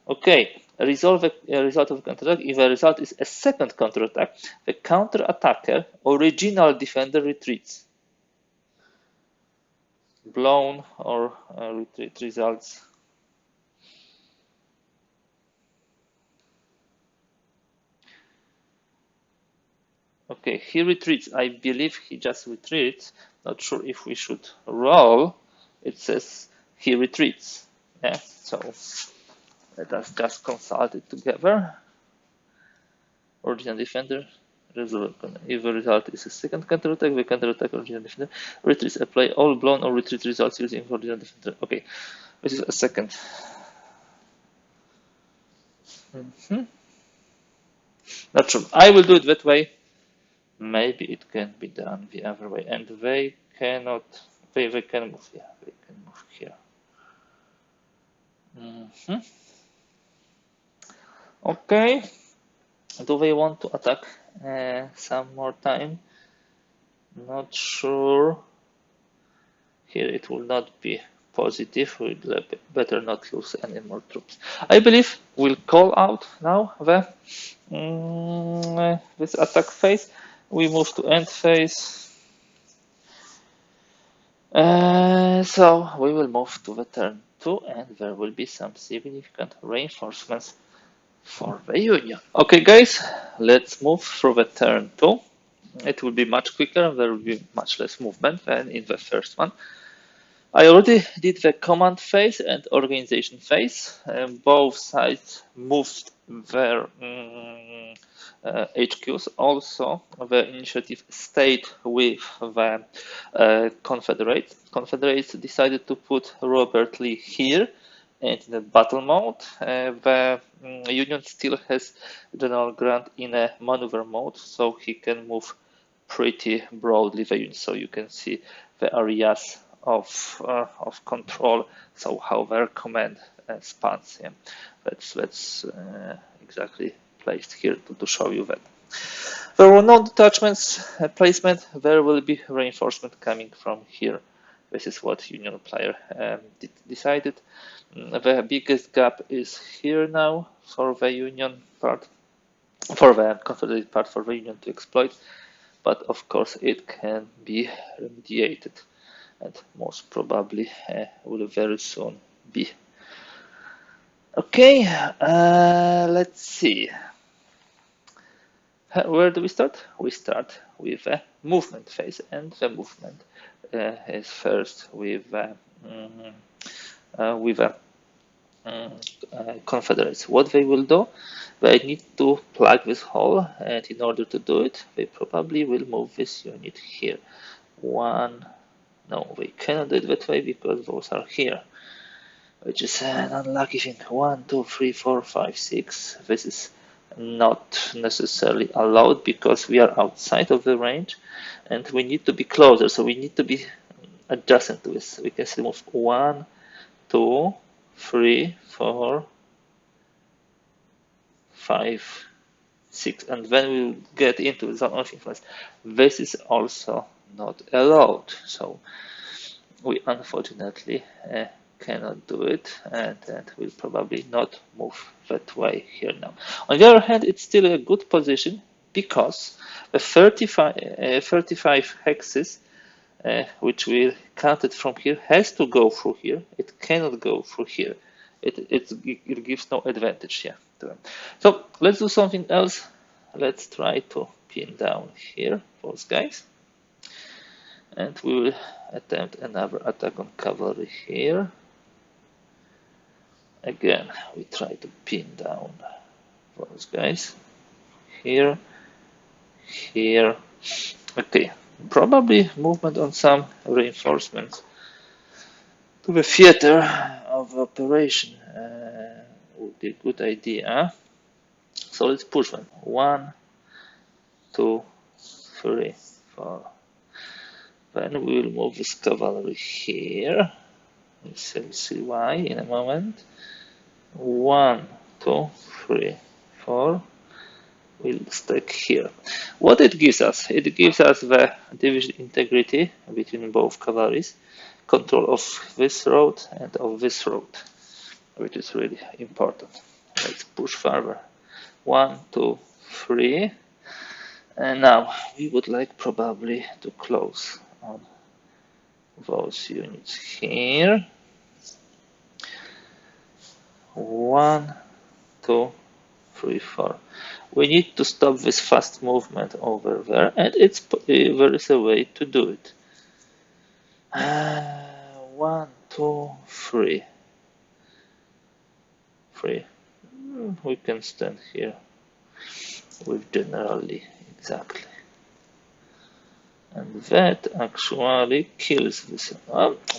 Okay, result of the counter attack. If the result is a second counter attack, the counter attacker, original defender, retreats. Blown or retreat results. Okay, he retreats. I believe he just retreats. Not sure if we should roll. It says he retreats. Yeah, so let us just consult it together. Original defender. If the result is a second counter attack, the counter attack original defender retreats. Apply all blown or retreat results using original defender. Okay, this is a second. Not sure. I will do it that way. Maybe it can be done the other way, and they cannot. They can move. Yeah, they can move here. Okay. Do they want to attack some more time? Not sure. Here it will not be positive. We'll better not lose any more troops. I believe we'll call out now the this attack phase. We move to end phase. So we will move to the turn 2, and there will be some significant reinforcements for the Union. Okay, guys, let's move through the turn 2. It will be much quicker. There will be much less movement than in the first one. I already did the command phase and organization phase. Both sides moved their HQs. Also, the initiative stayed with the Confederates. Confederates decided to put Robert Lee here, and in the battle mode, the Union still has General Grant in a maneuver mode, so he can move pretty broadly the Union. So you can see the areas of control, so how their command spans. Yeah. That's exactly placed here to show you that. There were no detachments placement. There will be reinforcement coming from here. This is what Union player decided. The biggest gap is here now for the Union part, for the Confederate part, for the Union to exploit. But of course, it can be remediated, and most probably will very soon be. Okay, let's see. Where do we start? We start with a movement phase, and the movement is first with Confederates. What they will do? They need to plug this hole, and in order to do it, they probably will move this unit here. No, they cannot do it that way because those are here. which is an unlucky thing. 1, 2, 3, 4, 5, 6. This is not necessarily allowed because we are outside of the range and we need to be closer, so we need to be adjacent to this. We can still move 1, 2, 3, 4, 5, 6, and when we get into the zone of influence, this is also not allowed. So we unfortunately cannot do it, and we'll probably not move that way here now. On the other hand, it's still a good position because the 35 hexes which we counted from here has to go through here. It cannot go through here. It gives no advantage here to them. So let's do something else. Let's try to pin down here those guys. And we will attempt another attack on cavalry here. Again, we try to pin down those guys here, here. Okay, probably movement on some reinforcements to the theater of operation would be a good idea. So let's push them. 1, 2, 3, 4. Then we will move this cavalry here. We'll see why in a moment. 1, 2, 3, 4. We'll stack here. What it gives us? It gives us the division integrity between both cavalries, control of this road and of this road, which is really important. Let's push further. 1, 2, 3. And now we would like probably to close on those units here. 1, 2, 3, 4. We need to stop this fast movement over there, and there is a way to do it. 1, 2, 3. 3. We can stand here with generally exactly. And that actually kills this.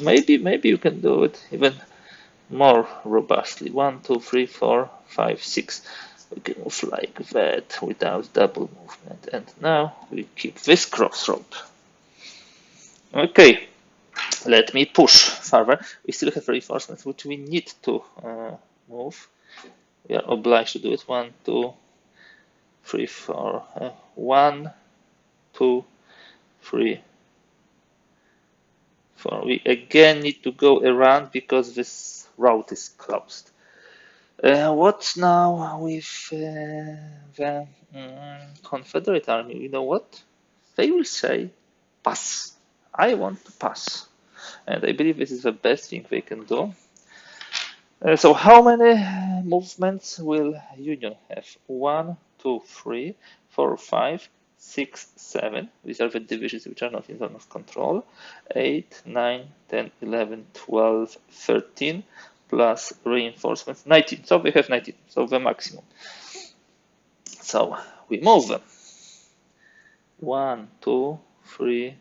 Maybe you can do it even more robustly. 1, 2, 3, 4, 5, 6. We can move like that without double movement. And now we keep this crossroad. Okay, let me push further. We still have reinforcements which we need to move. We are obliged to do it. 1, 2, 3, 4. 1, 2, 3, 4. We again need to go around because this route is closed. What now with the Confederate Army? You know what? They will say, pass. I want to pass. And I believe this is the best thing they can do. So how many movements will Union have? 1, 2, 3, 4, 5, 6, 7. These are the divisions which are not in zone of control. 8, 9, 10, 11, 12, 13. Plus reinforcements, 19. So we have 19, so the maximum. So we move them. 1, 2, 3,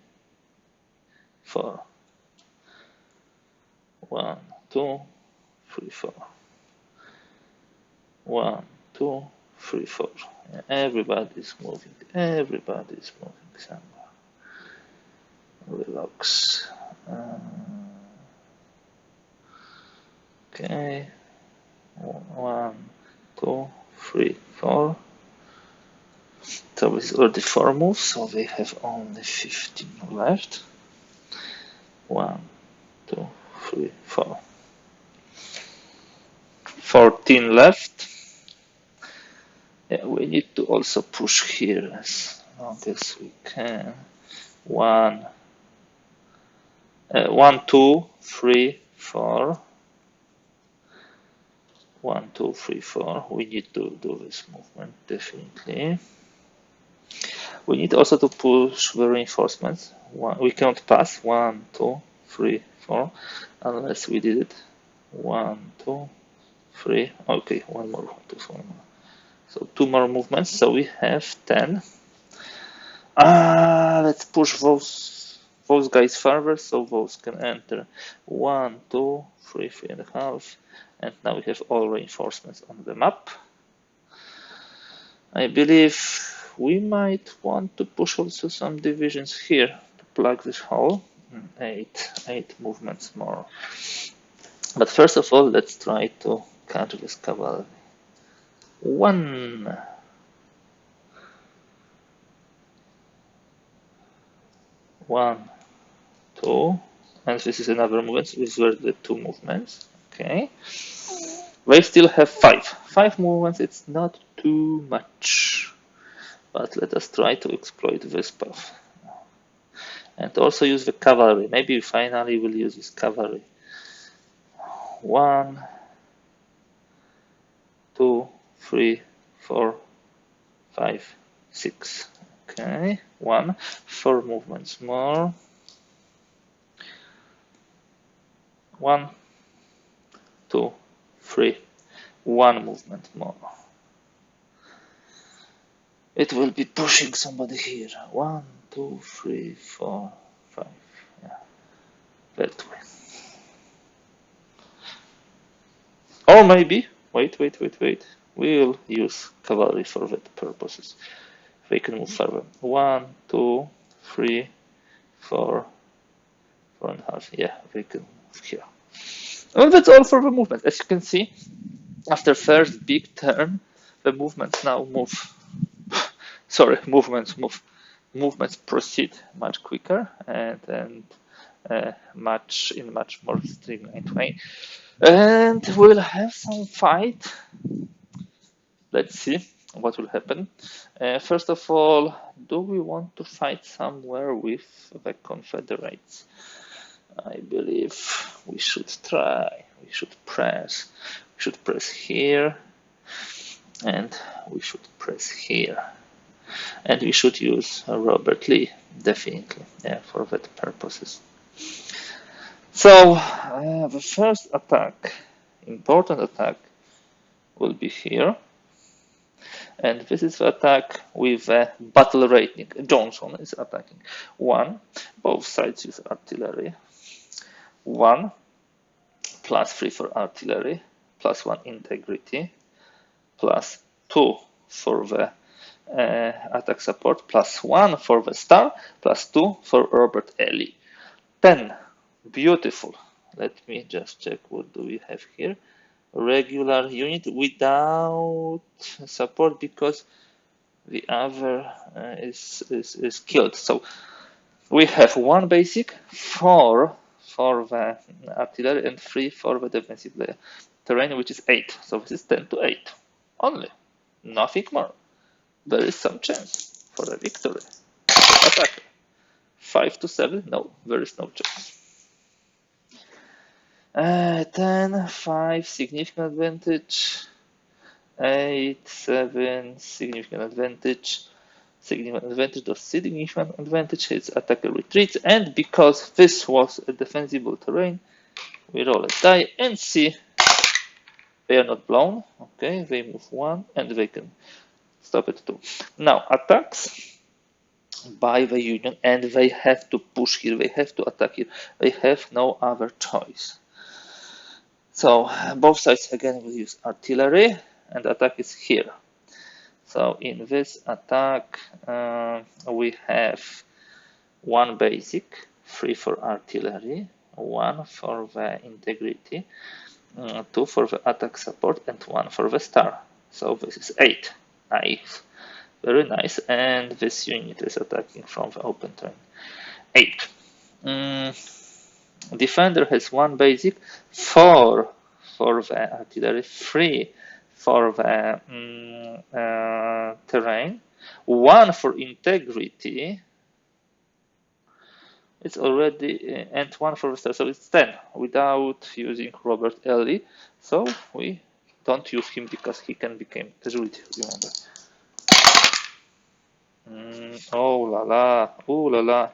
4. 1, 2, 3, 4. 1, 2, 3, 4. Everybody's moving. Everybody's moving somewhere. Relax. Okay. 1, 2, 3, 4. So it's already 4 moves, so they have only 15 left. 1, 2, 3, 4. 14 left. Yeah, we need to also push here as long as we can. 1, 2, 3, 4. 1, 2, 3, 4. We need to do this movement definitely. We need also to push the reinforcements. We cannot pass 1, 2, 3, 4 unless we did it 1, 2, 3. Okay, one more. So 2 more movements. So we have 10. Let's push those those guys farther, so those can enter 1, 2, 3, 3.5, and now we have all reinforcements on the map. I believe we might want to push also some divisions here to plug this hole. 8 movements more. But first of all, let's try to catch this cavalry. 1. 1, 2, and this is another movement. These were the 2 movements. Okay. They still have 5. 5 movements, it's not too much. But let us try to exploit this path. And also use the cavalry. Maybe finally we'll use this cavalry. 1, 2, 3, 4, 5, 6. Okay, 1, 4 movements more. 1, 2, 3, 1 movement more. It will be pushing somebody here. 1, 2, 3, 4, 5. Yeah, that way. Or maybe, wait. We'll use cavalry for that purposes. They can move further. 1, 2, 3, 4, 4.5. Yeah, they can move here. Well, that's all for the movement. As you can see, after first big turn, the movements now move. Sorry, movements move. Movements proceed much quicker and much more streamlined way. And we'll have some fight. Let's see what will happen. First of all, do we want to fight somewhere with the Confederates? I believe we should try. We should press. We should press here, and we should press here. And we should use Robert Lee, definitely, yeah, for that purposes. So the first attack, important attack, will be here. And this is the attack with battle rating. Johnson is attacking. 1, both sides use artillery. 1, +3 for artillery, +1 integrity, +2 for the attack support, +1 for the star, +2 for Robert Lee. 10, beautiful. Let me just check what do we have here. Regular unit without support because the other is killed. So we have 1 basic, 4 for the artillery and 3 for the defensive terrain, which is 8. So this is 10 to 8 only, nothing more. There is some chance for a victory. Attack. 5 to 7, no, there is no chance. 10, 5, significant advantage. 8, 7, significant advantage. Significant advantage, his attacker retreats, and because this was a defensible terrain, we roll a die and see they are not blown. Okay, they move 1 and they can stop it 2. Now attacks by the Union, and they have to push here, they have to attack here, they have no other choice. So both sides again will use artillery, and attack is here. So in this attack, we have 1 basic, 3 for artillery, 1 for the integrity, 2 for the attack support, and 1 for the star. So this is 8. Nice, very nice. And this unit is attacking from the open turn. 8. Defender has 1 basic, 4 for the artillery, 3 for the terrain, 1 for integrity. It's already and 1 for the star, so it's 10 without using Robert Lee. So we don't use him because he can become casualty. Remember. Oh la la, oh la la.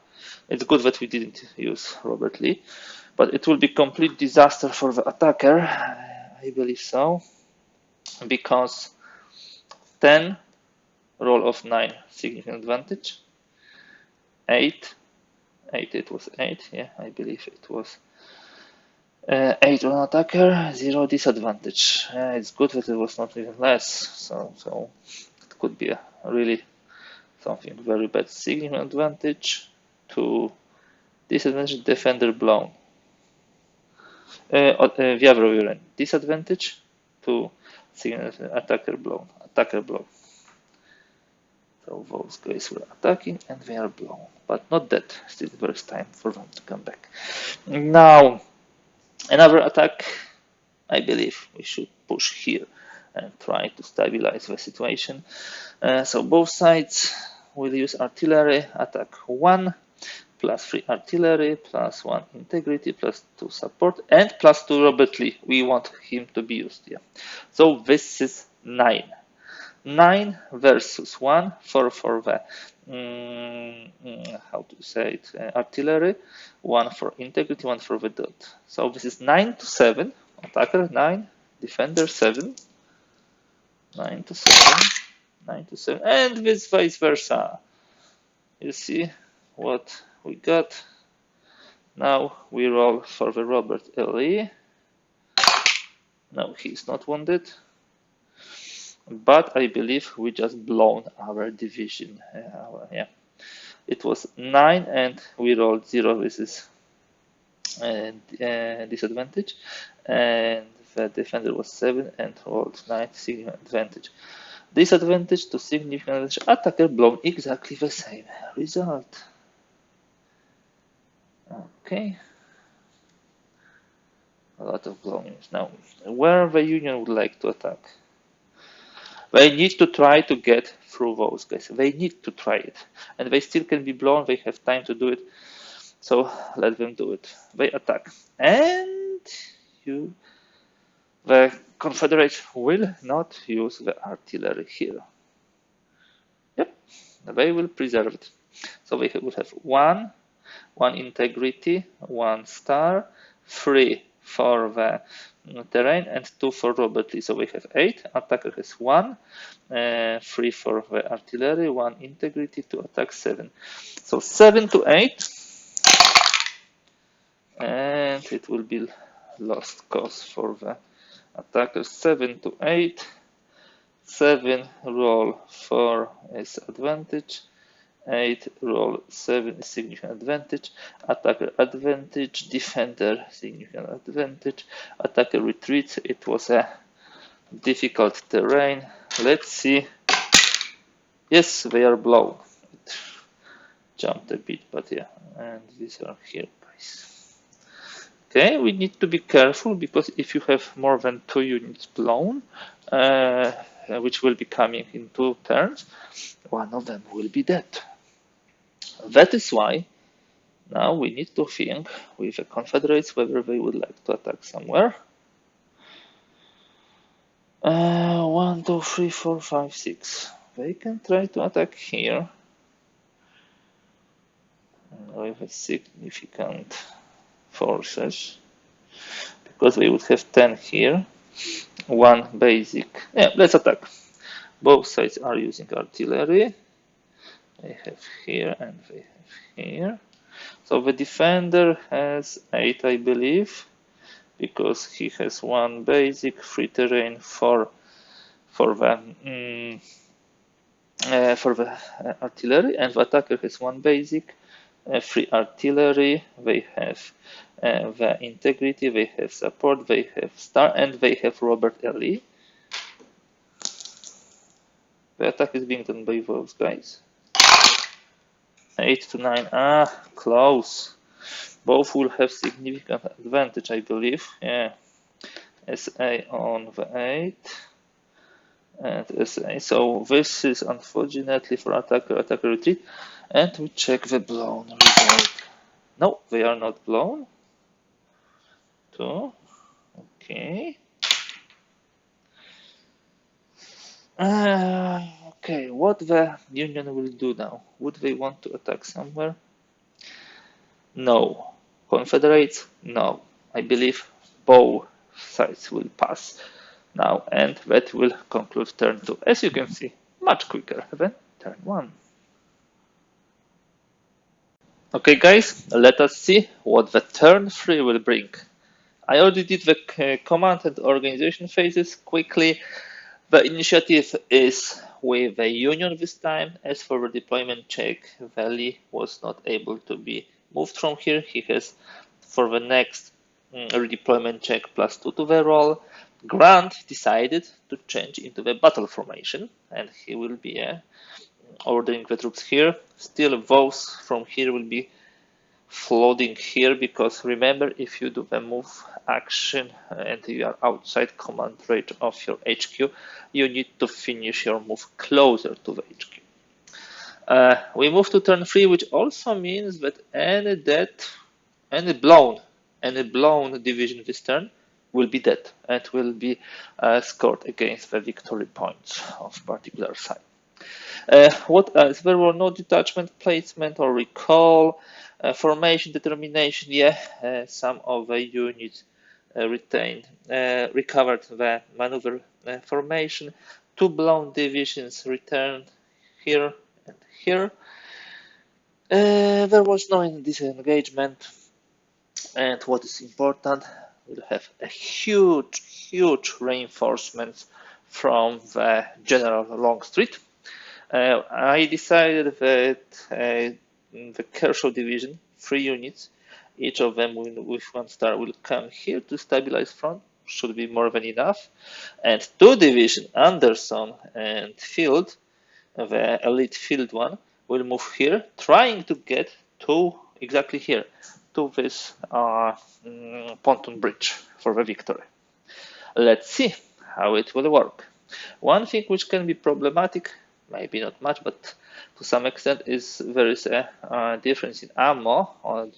It's good that we didn't use Robert Lee, but it will be complete disaster for the attacker. I believe so. Because 10, roll of 9, significant advantage. 8, 8, it was 8, yeah, I believe it was 8 on attacker, 0 disadvantage. It's good that it was not even less, so it could be a really something very bad. Significant advantage to disadvantage, defender blown. Disadvantage to significant attacker blown. Attacker blown. So those guys were attacking and they are blown, but not dead. Still there is time for them to come back. Now, another attack. I believe we should push here and try to stabilize the situation. So both sides will use artillery. Attack 1, plus 3 artillery, plus 1 integrity, plus 2 support, and plus 2 Robert Lee. We want him to be used here. So this is 9. 9 versus 1 for the how to say it, artillery, 1 for integrity, 1 for the dot. So this is 9 to 7, attacker 9, defender 7, 9 to 7, 9 to 7, and this vice versa. You see what we got? Now we roll for the Robert Lee. No, he's not wounded. But I believe we just blown our division. Yeah, it was 9 and we rolled 0. This is disadvantage, and the defender was 7 and rolled 9, significant advantage. Disadvantage to significant advantage, attacker blown, exactly the same result. Okay, a lot of blownings. Now, where the Union would like to attack? They need to try to get through those guys. They need to try it. And they still can be blown. They have time to do it. So let them do it. They attack. And the Confederates will not use the artillery here. Yep, they will preserve it. So they will have 1 integrity, 1 star, 3 for the terrain, and 2 for Robert Lee. So we have 8. Attacker has 1, 3 for the artillery, 1 integrity to attack 7. So 7 to 8, and it will be lost cause for the attacker. 7 to 8, 7 roll 4 is advantage. 8 roll 7 is significant advantage, attacker advantage, defender significant advantage, attacker retreats. It was a difficult terrain. Let's see. Yes, they are blown. It jumped a bit, but yeah, and these are here, guys. Okay, we need to be careful because if you have more than 2 units blown, which will be coming in 2 turns, one of them will be dead. That is why now we need to think with the Confederates whether they would like to attack somewhere. 1, 2, 3, 4, 5, 6. They can try to attack here with a significant forces because they would have 10 here. 1 basic. Yeah, let's attack. Both sides are using artillery. They have here and they have here. So the defender has 8, I believe, because he has 1 basic, 3 terrain for the artillery, and the attacker has 1 basic, 3 artillery. They have the integrity, they have support, they have star, and they have Robert Lee. The attack is being done by those guys. 8 to 9, close. Both will have significant advantage, I believe. Yeah, SA on the 8 and SA. So this is unfortunately for attacker retreat, and we check the blown result. No, they are not blown. 2. Okay. Okay, what the Union will do now? Would they want to attack somewhere? No. Confederates? No. I believe both sides will pass now, and that will conclude turn 2. As you can see, much quicker than turn 1. Okay, guys, let us see what the turn 3 will bring. I already did the command and organization phases quickly. The initiative is with the Union this time. As for the deployment check, Valley was not able to be moved from here. He has, for the next redeployment check, +2 to the roll. Grant decided to change into the battle formation, and he will be ordering the troops here. Still, those from here will be floating here, because remember, if you do the move action and you are outside command range of your HQ, you need to finish your move closer to the HQ. We move to turn 3, which also means that any blown division this turn will be dead and will be scored against the victory points of particular side. What else? There were no detachment placement or recall. Formation determination, yeah, some of the units recovered the maneuver formation. 2 blown divisions returned here and here. There was no disengagement, and what is important, we'll have a huge reinforcement from the General Longstreet. I decided that the Kershaw division, 3 units, each of them with 1 star, will come here to stabilize front. Should be more than enough. And 2 division, Anderson and Field, the elite field one, will move here, trying to get to exactly here, to this pontoon bridge for the victory. Let's see how it will work. One thing which can be problematic, maybe not much, but to some extent, is there is a difference in ammo on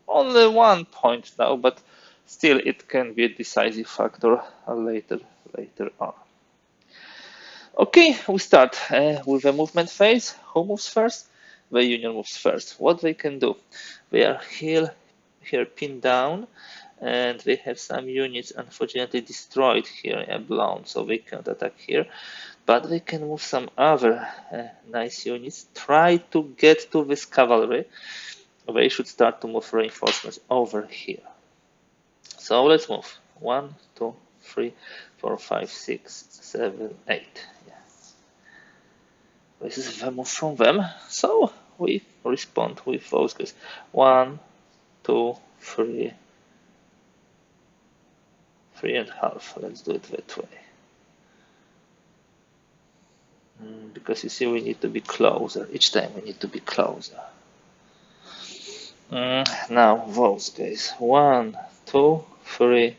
only 1 point now, but still it can be a decisive factor later on. Okay, we start with the movement phase. Who moves first? The Union moves first. What they can do? They are here pinned down, and they have some units unfortunately destroyed here and blown, so they can't attack here. But they can move some other nice units. Try to get to this cavalry. They should start to move reinforcements over here. So let's move. 1, 2, 3, 4, 5, 6, 7, 8. Yeah. This is the move from them. So we respond with those guys. 1, 2, 3, 3.5. Let's do it that way. Because you see, we need to be closer. Each time we need to be closer. Now those guys. 1, 2, 3,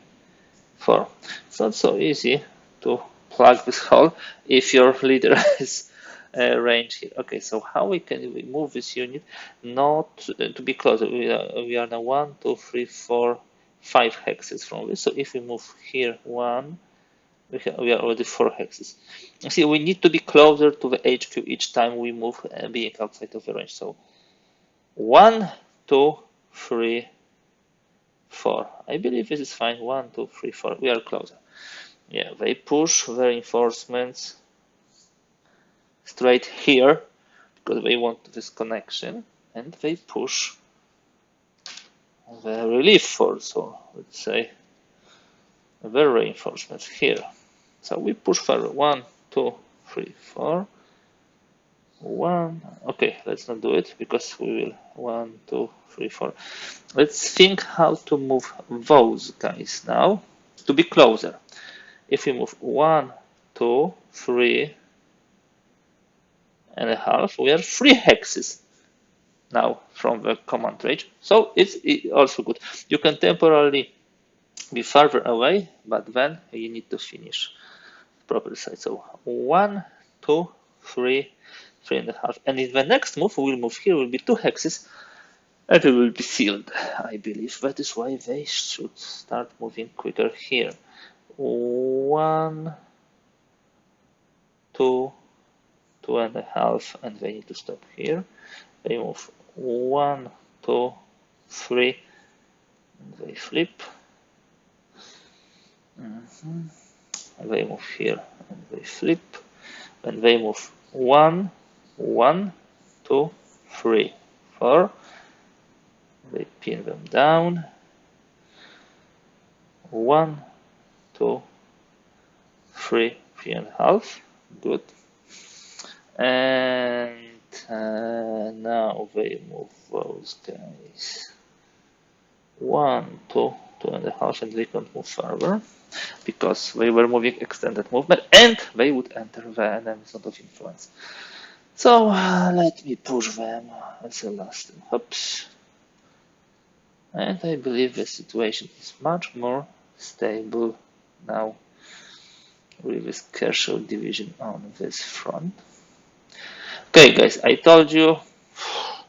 4. It's not so easy to plug this hole if your leader is range here. Okay, so how we can move this unit not to be closer? We are now 1, 2, 3, 4, 5 hexes from this. So if we move here 1, we are already 4 hexes. You see, we need to be closer to the HQ each time we move, being outside of the range. So 1, 2, 3, 4. I believe this is fine. 1, 2, 3, 4. We are closer. Yeah, they push the reinforcements straight here because they want this connection, and they push the relief force, or let's say the reinforcements here. So we push further. 1, 2, 3, 4. 1. Okay, let's not do it because we will. 1, 2, 3, 4. Let's think how to move those guys now to be closer. If we move 1, 2, 3.5, we are 3 hexes now from the command range. So it's also good. You can temporarily be further away, but then you need to finish the proper side. So 1, 2, 3, 3.5. And in the next move, we will move here, will be 2 hexes, and it will be sealed, I believe. That is why they should start moving quicker here. 1, 2, 2.5, and they need to stop here. They move 1, 2, 3, and they flip. They move here and they flip, and they move 1, 1, 2, 3, 4, They pin them down. 1, 2, 3, 3.5. Good. And now they move those guys. 1, 2, 2.5, and they can't move further because they were moving extended movement, and they would enter the enemy zone of influence. So let me push them as a last. Oops. And I believe the situation is much more stable now with this Kershaw division on this front. Okay, guys, I told you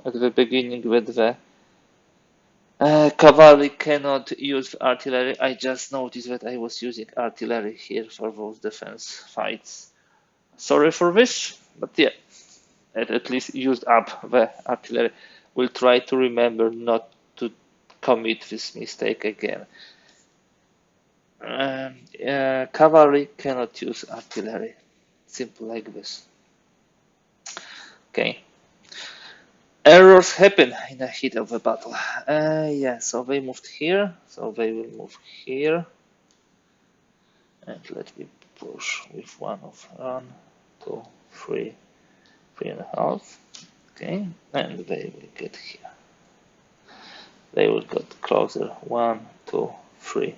at the beginning that the cavalry cannot use artillery. I just noticed that I was using artillery here for those defense fights. Sorry for this, but yeah, it at least used up the artillery. We'll try to remember not to commit this mistake again. Cavalry cannot use artillery. Simple like this. Okay. Errors happen in the heat of a battle. Yeah, so they moved here, so they will move here. And let me push with 1 of 1, 2, 3, 3.5. Okay, and they will get here. They will get closer. 1, 2, 3.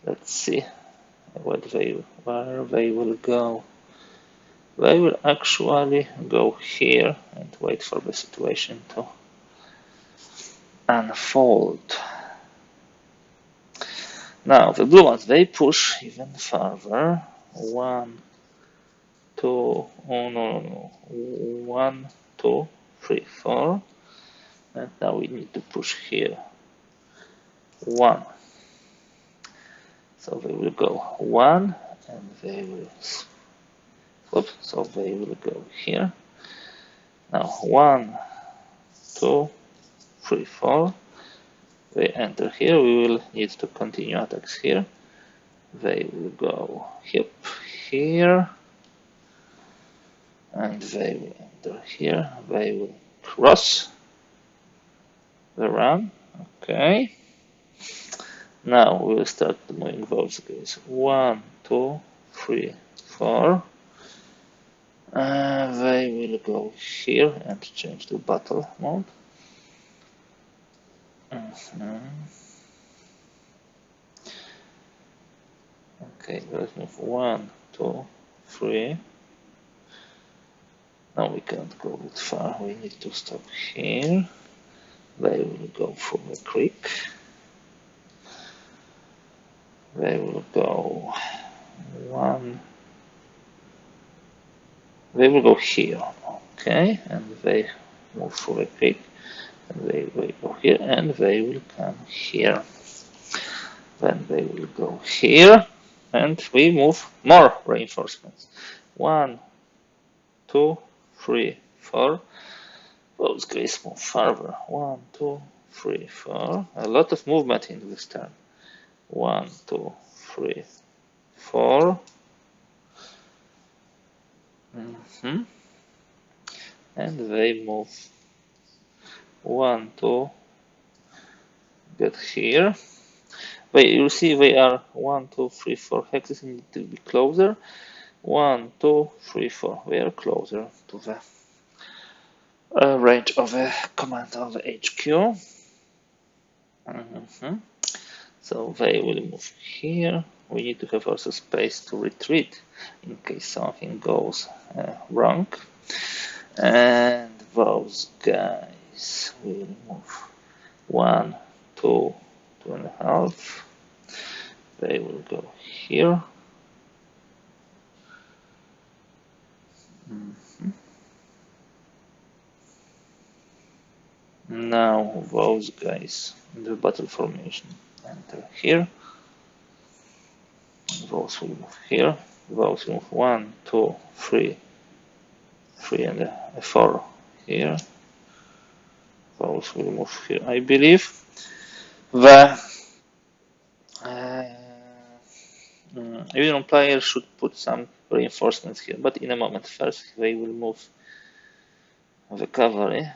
Let's see where they will go. They will actually go here and wait for the situation to unfold. Now the blue ones, they push even further. 1, 2, oh no, 1, 2, 3, 4. And now we need to push here. 1. So they will go 1, and they will flip. So they will go here. Now 1, 2, 3, 4. They enter here. We will need to continue attacks here. They will go here, and they will enter here. They will cross the run. Okay. Now we will start moving those guys. 1, 2, 3, 4. They will go here and change to battle mode. Okay, let's move 1, 2, 3. Now we can't go that far. We need to stop here. They will go through the creek. They will go 1. They will go here. Okay, and they move through the creek. And they will go here, and they will come here. Then they will go here, and we move more reinforcements. 1, 2, 3, 4. Those guys move further. 1, 2, 3, 4. A lot of movement in this turn. 1, 2, 3, 4. And they move 1, 2. Get here. You see, they are 1, 2, 3, 4 hexes and need to be closer. 1, 2, 3, 4. We are closer to the range of a command of the HQ. So they will move here. We need to have also space to retreat in case something goes wrong. And those guys will move 1, 2, 2.5. They will go here. Now those guys in the battle formation enter here. Those will move here. Those will move 1, 2, 3, 3 and 4 here. Those will move here. I believe the Union player should put some reinforcements here, but in a moment. First, they will move the cavalry.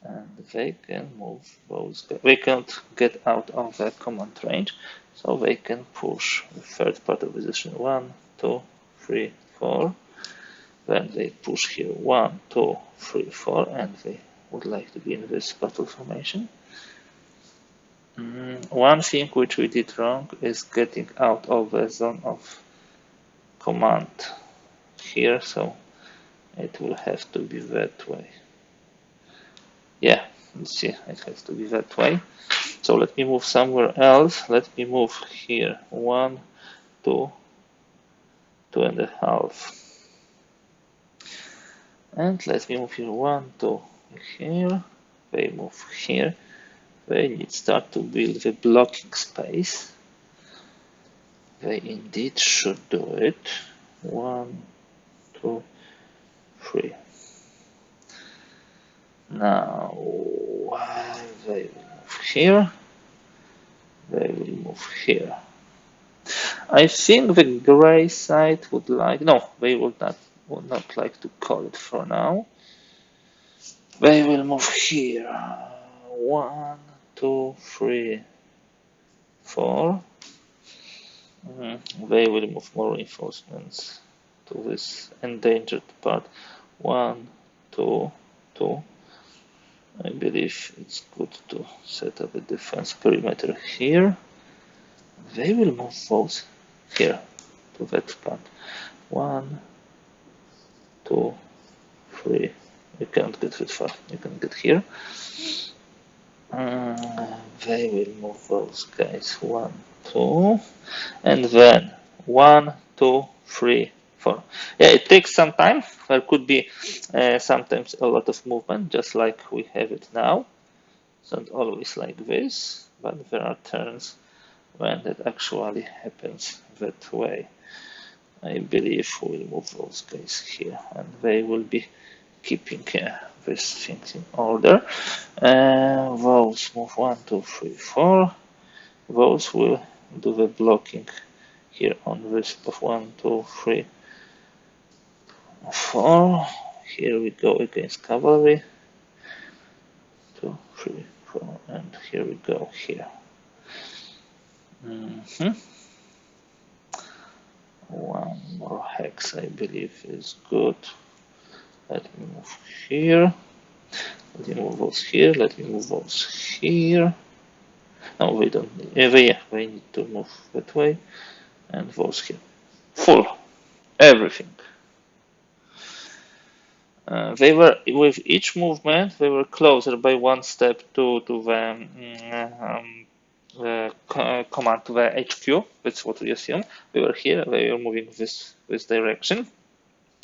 and they can move those. They can't get out of the command range, so they can push the third part of position 1, 2, 3, 4. Then they push here 1, 2, 3, 4, and they would like to be in this battle formation. One thing which we did wrong is getting out of the zone of command here, so it will have to be that way. Yeah, let's see, it has to be that way. So let me move somewhere else. Let me move here 1, 2, 2.5. And let me move here 1, 2, here. They move here. They need start to build the blocking space. They indeed should do it. 1, 2, 3. Now they will move here. They will move here. I think the gray side would like, no, they would not like to call it for now. They will move here. 1, 2, 3, 4. They will move more reinforcements to this endangered part. 1, 2, 2. I believe it's good to set up a defense perimeter here. They will move those here to that part. 1, 2, 3. You can't get that far. You can get here. They will move those guys 1, 2, and then 1, 2, 3, 4. Yeah, it takes some time. There could be sometimes a lot of movement, just like we have it now. It's not always like this, but there are turns when that actually happens that way. I believe we'll move those guys here, and they will be keeping these things in order. Those move 1, 2, 3, 4. Those will do the blocking here on this of 1, 2, 3, 4. Here we go against cavalry. 2, 3, 4, and here we go here. One more hex, I believe, is good. Let me move here. Let me move those here. Let me move those here. No, we don't need. We need to move that way, and those here. Full, everything. They were with each movement. They were closer by one step to the command to the HQ. That's what we assume. They were here. They were moving this direction.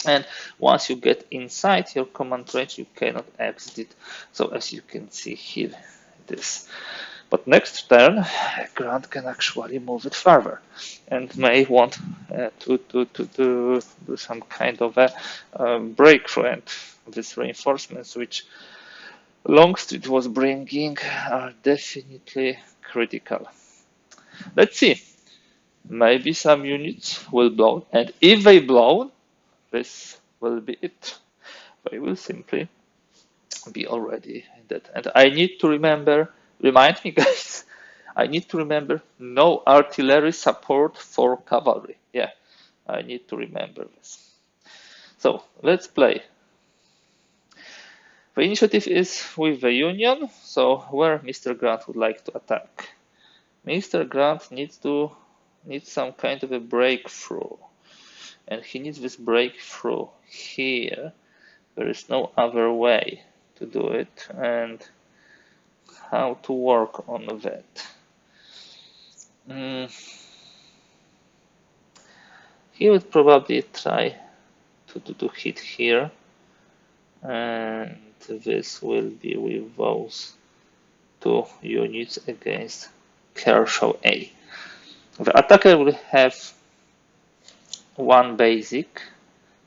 And once you get inside your command range, you cannot exit it. So as you can see here, it is. But next turn, Grant can actually move it further, and may want to do some kind of a breakthrough. And these reinforcements, which Longstreet was bringing, are definitely critical. Let's see. Maybe some units will blow, and if they blow, this will be it. They will simply be already dead. And I need to remind me, guys, I need to remember no artillery support for cavalry. Yeah, I need to remember this. So let's play. The initiative is with the Union, so where Mr. Grant would like to attack. Mr. Grant needs some kind of a breakthrough, and he needs this breakthrough here. There is no other way to do it, and how to work on that. He would probably try to hit here, and this will be with those two units against Kershaw A. The attacker will have one basic.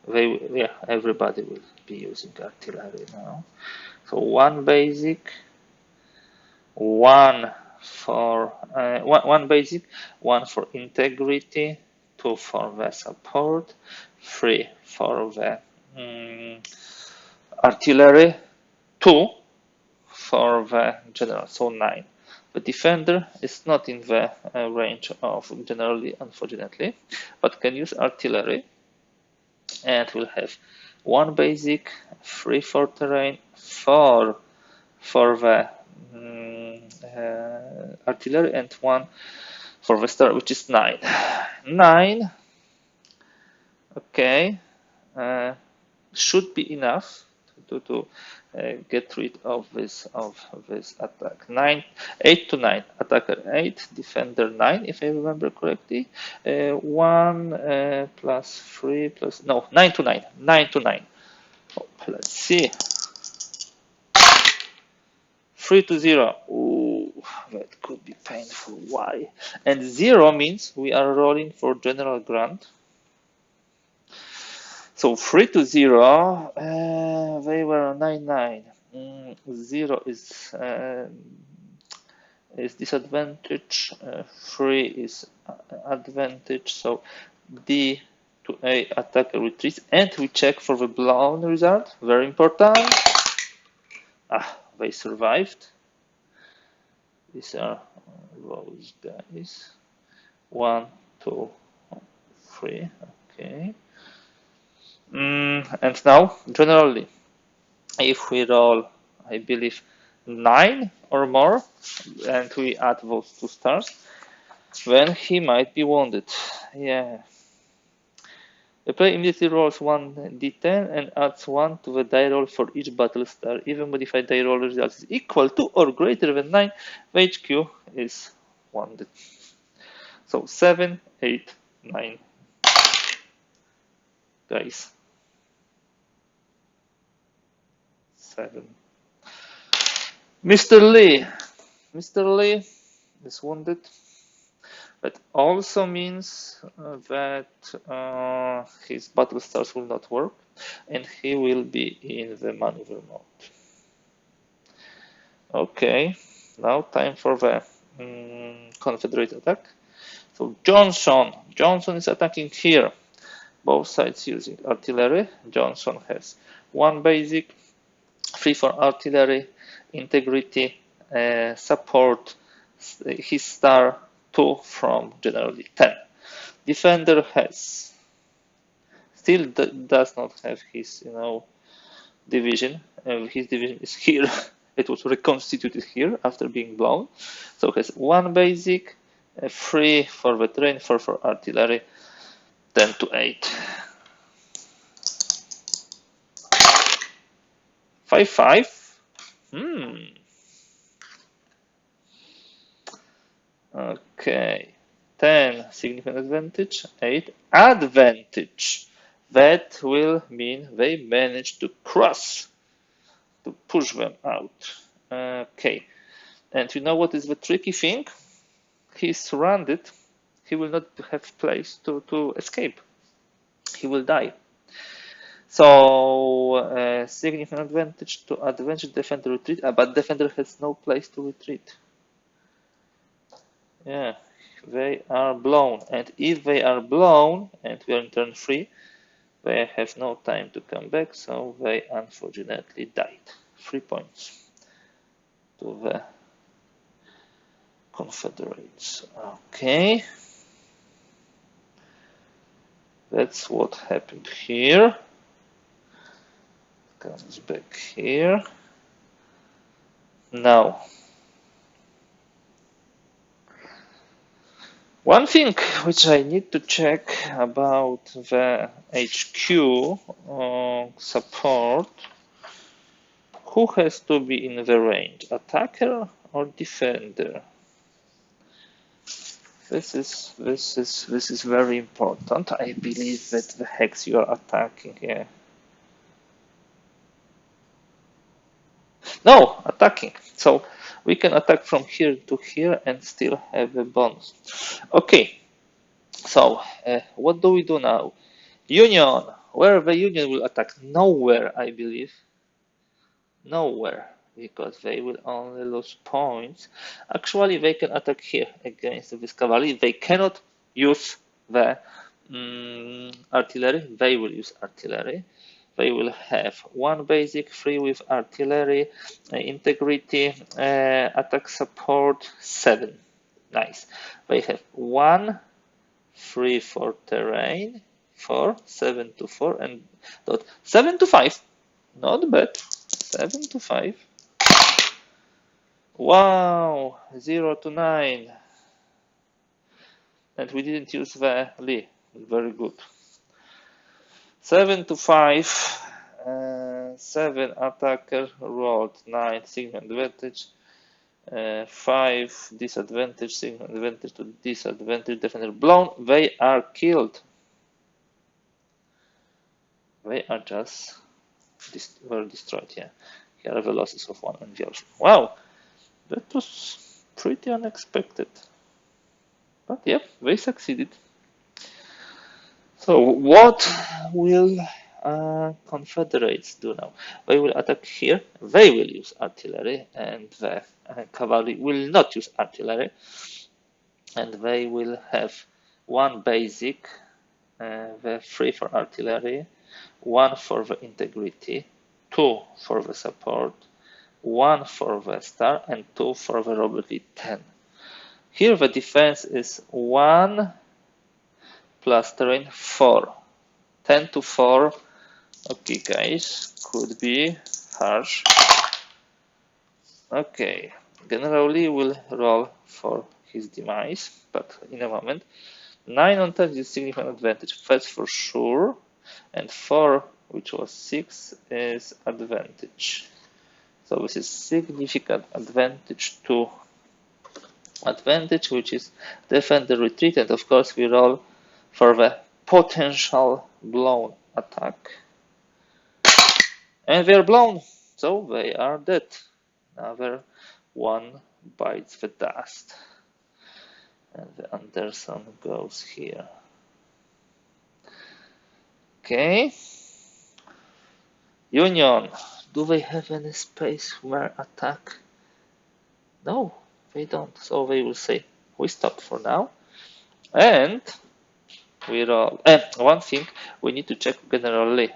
Everybody will be using artillery now. So one basic, one basic, one for integrity, 2 for the support, 3 for the artillery, 2 for the general, so 9. The defender is not in the range of generally, unfortunately, but can use artillery, and we'll have 1 basic, 3 for terrain, 4 for the artillery, and 1 for the star, which is 9. 9, okay, should be enough to get rid of this attack. 8 to 9, attacker 8, defender 9, if I remember correctly. 1 plus 3 plus 9 to 9, 9 to 9. Oh, let's see. 3 to 0. Ooh, that could be painful. Why? And 0 means we are rolling for general grant. So 3 to 0, they were 9-9. 0 is disadvantage, 3 is advantage. So D to A, attacker retreats, and we check for the blown result. Very important. They survived. These are those guys. 1, 2, 3. Okay. And now, generally, if we roll, I believe, 9 or more, and we add those 2 stars, then he might be wounded. Yeah. The player immediately rolls 1d10 and adds 1 to the die roll for each battle star. Even modified die roll result is equal to or greater than 9, the HQ is wounded. So 7, 8, 9. Guys. 7. Mr. Lee. Mr. Lee is wounded. That also means that his battle stars will not work, and he will be in the maneuver mode. Okay, now time for the Confederate attack. So Johnson is attacking here. Both sides using artillery. Johnson has 1 basic, 3 for artillery, integrity, support, his star 2 from generally 10. Defender has still does not have his division. His division is here. It was reconstituted here after being blown. So has 1 basic, 3 for the terrain, 4 for artillery, 10 to 8. 5-5. Okay. 10 significant advantage, 8 advantage. That will mean they managed to cross, to push them out. Okay. And you know what is the tricky thing? He's surrounded. He will not have place to escape. He will die. So significant advantage to advantage defender retreat, but defender has no place to retreat. Yeah, they are blown, and if they are blown and we are in turn 3, they have no time to come back, so they unfortunately died. 3 points to the Confederates. Okay, that's what happened here. Comes back here. Now, one thing which I need to check about the HQ support, who has to be in the range, attacker or defender? This is very important. I believe that the hex you are attacking here. No, attacking. So we can attack from here to here and still have a bonus. Okay, so what do we do now? Union. Where the Union will attack? Nowhere, I believe. Nowhere, because they will only lose points. Actually, they can attack here against this cavalry. They cannot use the artillery. They will use artillery. they will have 1 basic, 3 with artillery, integrity, attack support, 7. Nice. They have 1, 3 for terrain, 4, 7 to 4, and dot 7 to 5. Not bad. 7 to 5. Wow, 0 to 9. And we didn't use the Lee. Very good. 7 to 5. 7 attacker rolled 9 signal advantage. 5 disadvantage, signal advantage to disadvantage, defender blown. They are killed. They are just were destroyed. Yeah, here are the losses of 1 and the other. Wow, that was pretty unexpected. But yeah, they succeeded. So what will Confederates do now? They will attack here. They will use artillery, and the cavalry will not use artillery. And they will have 1 basic, the 3 for artillery, 1 for the integrity, 2 for the support, 1 for the star, and 2 for the robbery 10. Here the defense is 1 plus terrain 4. 10 to 4. Okay, guys, could be harsh. Okay, General Lee will roll for his demise, but in a moment. 9 on 10 is significant advantage, that's for sure. And 4, which was 6, is advantage. So this is significant advantage to advantage, which is defend the retreat. And of course, we roll for the potential blown attack. And they are blown, so they are dead. Another 1 bites the dust. And the Anderson goes here. Okay. Union. Do they have any space where attack? No, they don't. So they will say, we stop for now. And we roll. One thing, we need to check General Lee.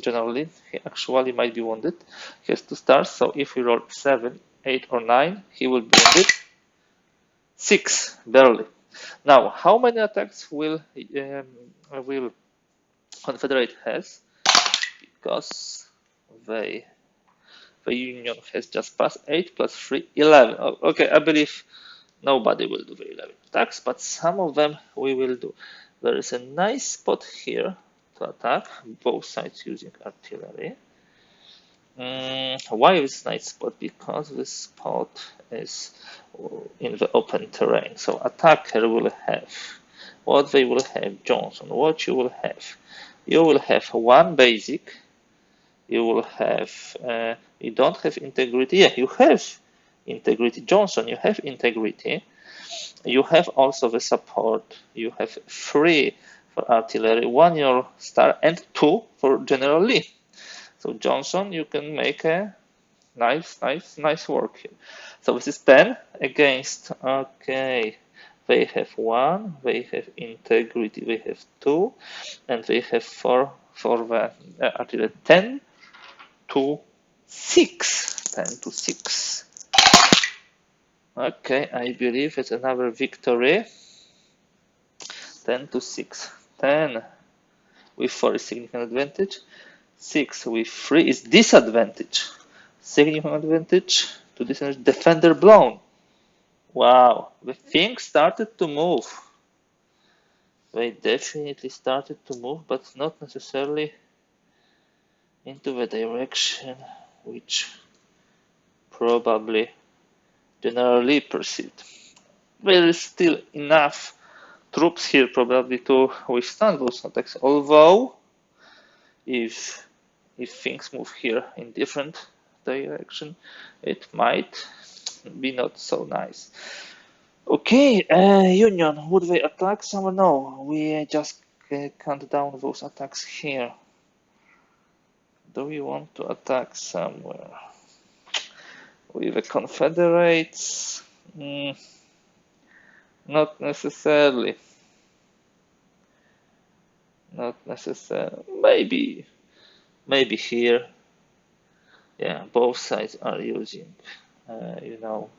General Lee, he actually might be wounded. He has 2 stars, so if we roll 7, 8, or 9, he will be wounded. 6, barely. Now, how many attacks will Confederate has? Because the Union has just passed 8 plus 3, 11. Oh, okay, I believe nobody will do the 11 attacks, but some of them we will do. There is a nice spot here to attack, both sides using artillery. Why is nice spot? Because this spot is in the open terrain. So attacker will have what they will have. Johnson, what you will have? You will have 1 basic. You will have. You don't have integrity. Yeah, you have integrity. Johnson, you have integrity. You have also the support. You have 3 for artillery, 1 your star, and 2 for General Lee. So Johnson, you can make a nice work here. So this is 10 against. Okay, they have 1, they have integrity, they have 2, and they have 4 for the artillery. 10 to 6. 10 to 6. Okay, I believe it's another victory. 10 to 6. 10 with 4 is significant advantage. 6 with 3 is disadvantage. Significant advantage to disadvantage. Defender blown. Wow, the things started to move. They definitely started to move, but not necessarily into the direction which probably General Lee perceived. There is still enough troops here probably to withstand those attacks, although if things move here in different direction, it might be not so nice. Okay, Union, would they attack somewhere? No, we just count down those attacks here. Do we want to attack somewhere? With the Confederates? Not necessarily. Not necessarily. Maybe maybe here. Yeah, both sides are using, you know,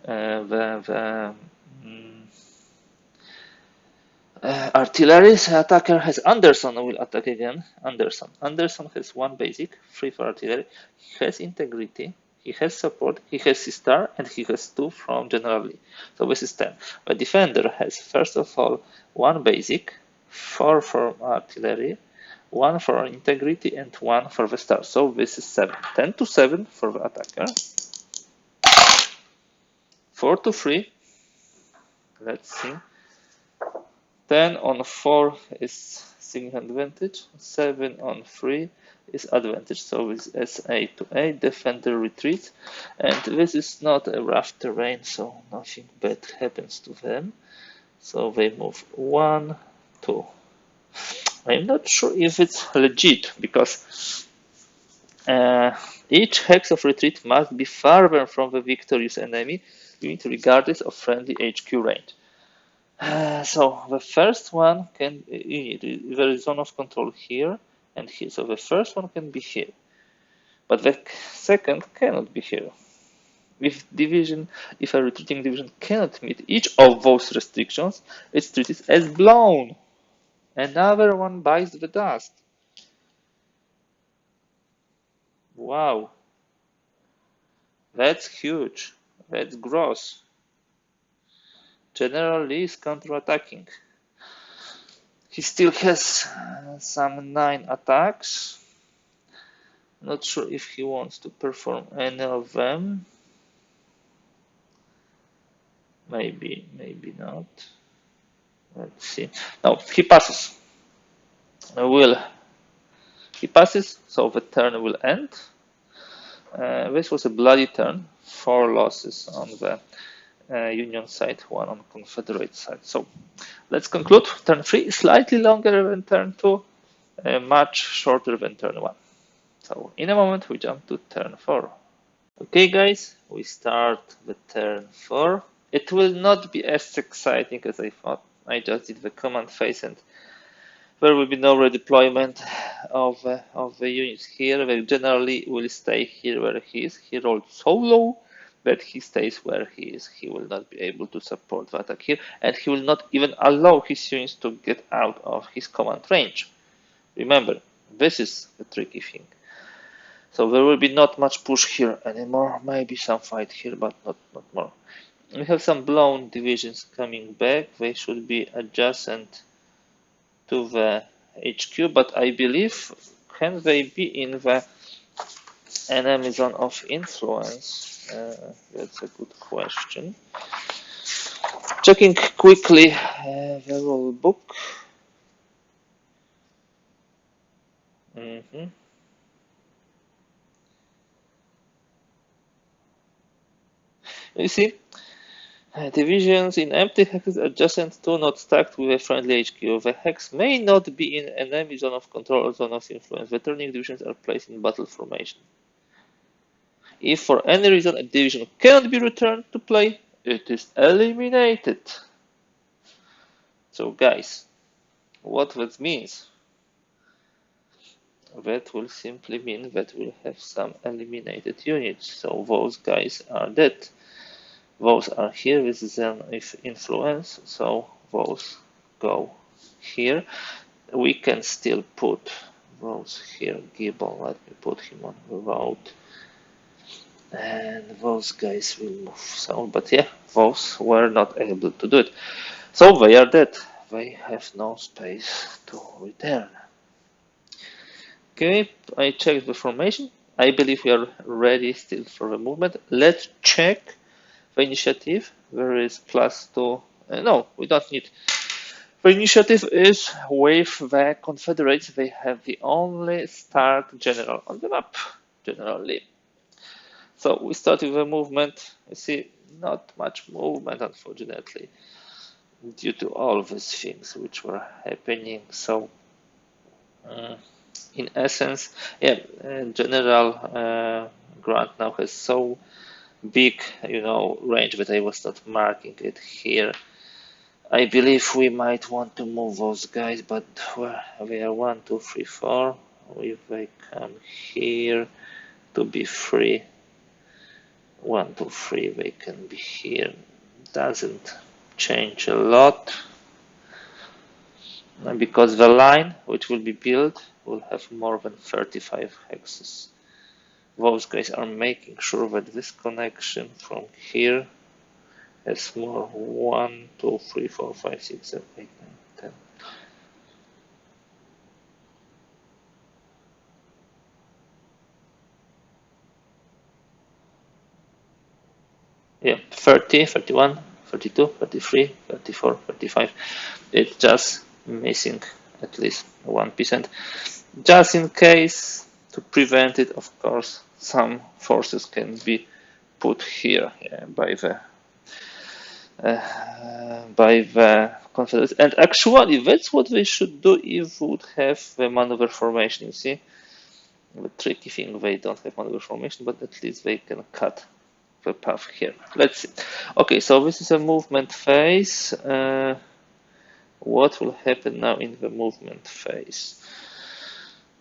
the mm, artillery. Attacker has Anderson will attack again. Anderson has one basic, free for artillery. He has integrity. He has support. He has C-star, and he has 2 from generally. So this is 10. The defender has first of all one basic, 4 for artillery, 1 for integrity, and 1 for the star. So this is 7. 10 to 7 for the attacker. 4 to 3. Let's see. 10 on 4 is single advantage. 7 on 3 is advantage. So it's S8 to 8. Defender retreats. And this is not a rough terrain, so nothing bad happens to them. So they move 1, 2. I'm not sure if it's legit because each hex of retreat must be farther from the victorious enemy unit regardless of friendly HQ range. So the first one can there is zone of control here and here. So the first one can be here, but the second cannot be here. If a retreating division cannot meet each of those restrictions, it's treated as blown. Another one bites the dust. Wow, that's huge. That's gross. General Lee is counterattacking. He still has some 9 attacks. Not sure if he wants to perform any of them. Maybe, maybe not. Let's see. No, he passes. He passes, so the turn will end. This was a bloody turn. 4 losses on the Union side, 1 on Confederate side. So let's conclude. Turn 3 is slightly longer than turn 2, much shorter than turn 1. So in a moment we jump to turn 4. Okay guys, we start the turn 4. It will not be as exciting as I thought. I just did the command phase and there will be no redeployment of the units here. They generally will stay here where he is. He rolled so low that he stays where he is. He will not be able to support the attack here, and he will not even allow his units to get out of his command range. Remember, this is the tricky thing. So there will be not much push here anymore. Maybe some fight here, but not more. We have some blown divisions coming back. They should be adjacent to the HQ, but I believe, can they be in the enemy zone of influence? That's a good question. Checking quickly the rule book. You see, divisions in empty hexes adjacent to, not stacked with a friendly HQ. The hex may not be in enemy zone of control or zone of influence. The turning divisions are placed in battle formation. If for any reason a division cannot be returned to play, it is eliminated. So guys, what that means? That will simply mean that we'll have some eliminated units. So those guys are dead. Those are here with zone of influence, so those go here. We can still put those here. Gibbon, let me put him on the road. And those guys will move. So, but yeah, those were not able to do it. So they are dead. They have no space to return. Okay, I checked the formation. I believe we are ready still for the movement. Let's check the initiative. There is +2. No, we don't need. The initiative is with the Confederates. They have the only start general on the map, General Lee. So we start with the movement. You see, not much movement, unfortunately, due to all of these things which were happening. So, in essence, yeah, General Grant now has so big, range that I was not marking it here. I believe we might want to move those guys, but where we are 1, 2, 3, 4. if they come here to be free, 1, 2, 3, they can be here. Doesn't change a lot, because the line which will be built will have more than 35 hexes. Those guys are making sure that this connection from here has more 1, 2, 3, 4, 5, 6, 7, 8, 9, 10. Yeah, 30, 31, 32, 33, 34, 35. It's just missing at least 1%. Just in case, to prevent it, of course, some forces can be put here, yeah, by the Confederates. And actually, that's what they should do if we would have the maneuver formation. You see, the tricky thing, they don't have maneuver formation, but at least they can cut the path here. Let's see. Okay, so this is a movement phase. What will happen now in the movement phase?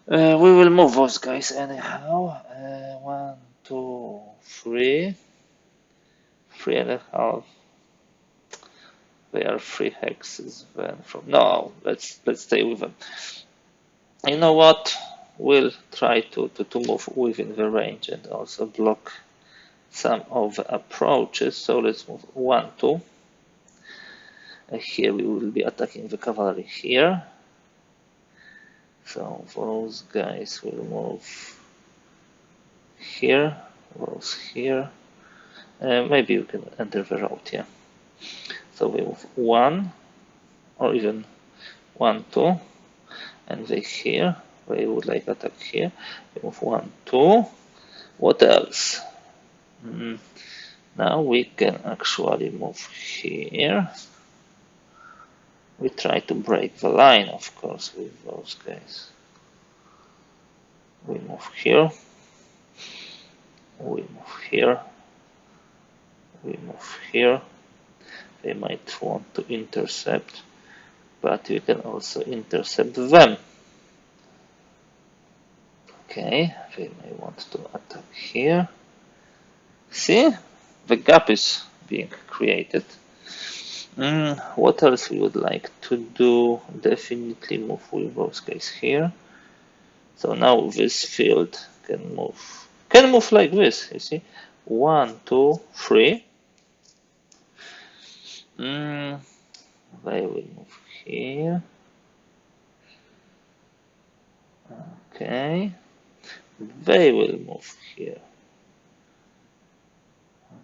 We will move those guys anyhow. 1, 2, 3, 3.5. They are 3 hexes then from. No, let's stay with them. You know what? We'll try to move within the range and also block some of the approaches. So let's move 1, 2. Here we will be attacking the cavalry here. So those guys will move here, those here. Maybe we can enter the road, yeah. So we move 1, or even 1, 2, and they here. They would like attack here. We move 1, 2. What else? Now we can actually move here. We try to break the line, of course, with those guys. We move here. We move here. We move here. They might want to intercept, but we can also intercept them. Okay, they may want to attack here. See, the gap is being created. What else we would like to do? Definitely move with those guys here. So now this field can move like this. You see, 1, 2, 3. They will move here. Okay, they will move here.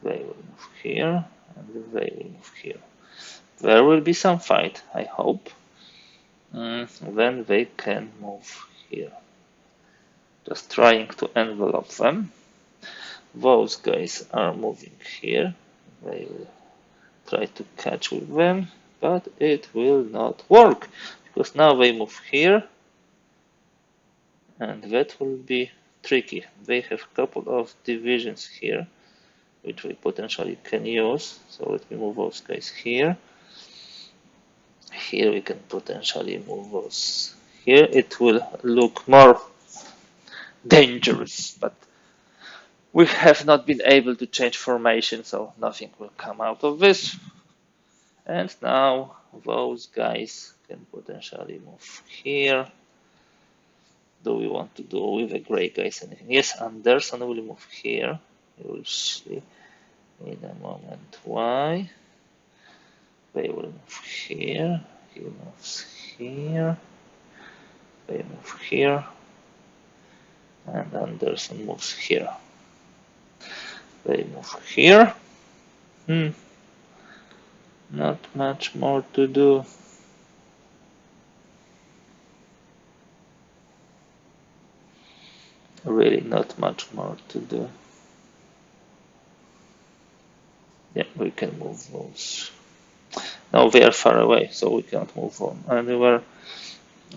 They will move here, and they will move here. There will be some fight, I hope. Then they can move here. Just trying to envelop them. Those guys are moving here. They will try to catch with them, but it will not work because now they move here, and that will be tricky. They have a couple of divisions here which we potentially can use. So let me move those guys here. Here we can potentially move those here. It will look more dangerous, but we have not been able to change formation, so nothing will come out of this. And now those guys can potentially move here. Do we want to do with the gray guys anything? Yes, Anderson will move here. You will see in a moment why. They will move here. He moves here. They move here. And Anderson moves here. They move here. Not much more to do. Really not much more to do. Yeah, we can move those. Now they are far away, so we cannot move them anywhere.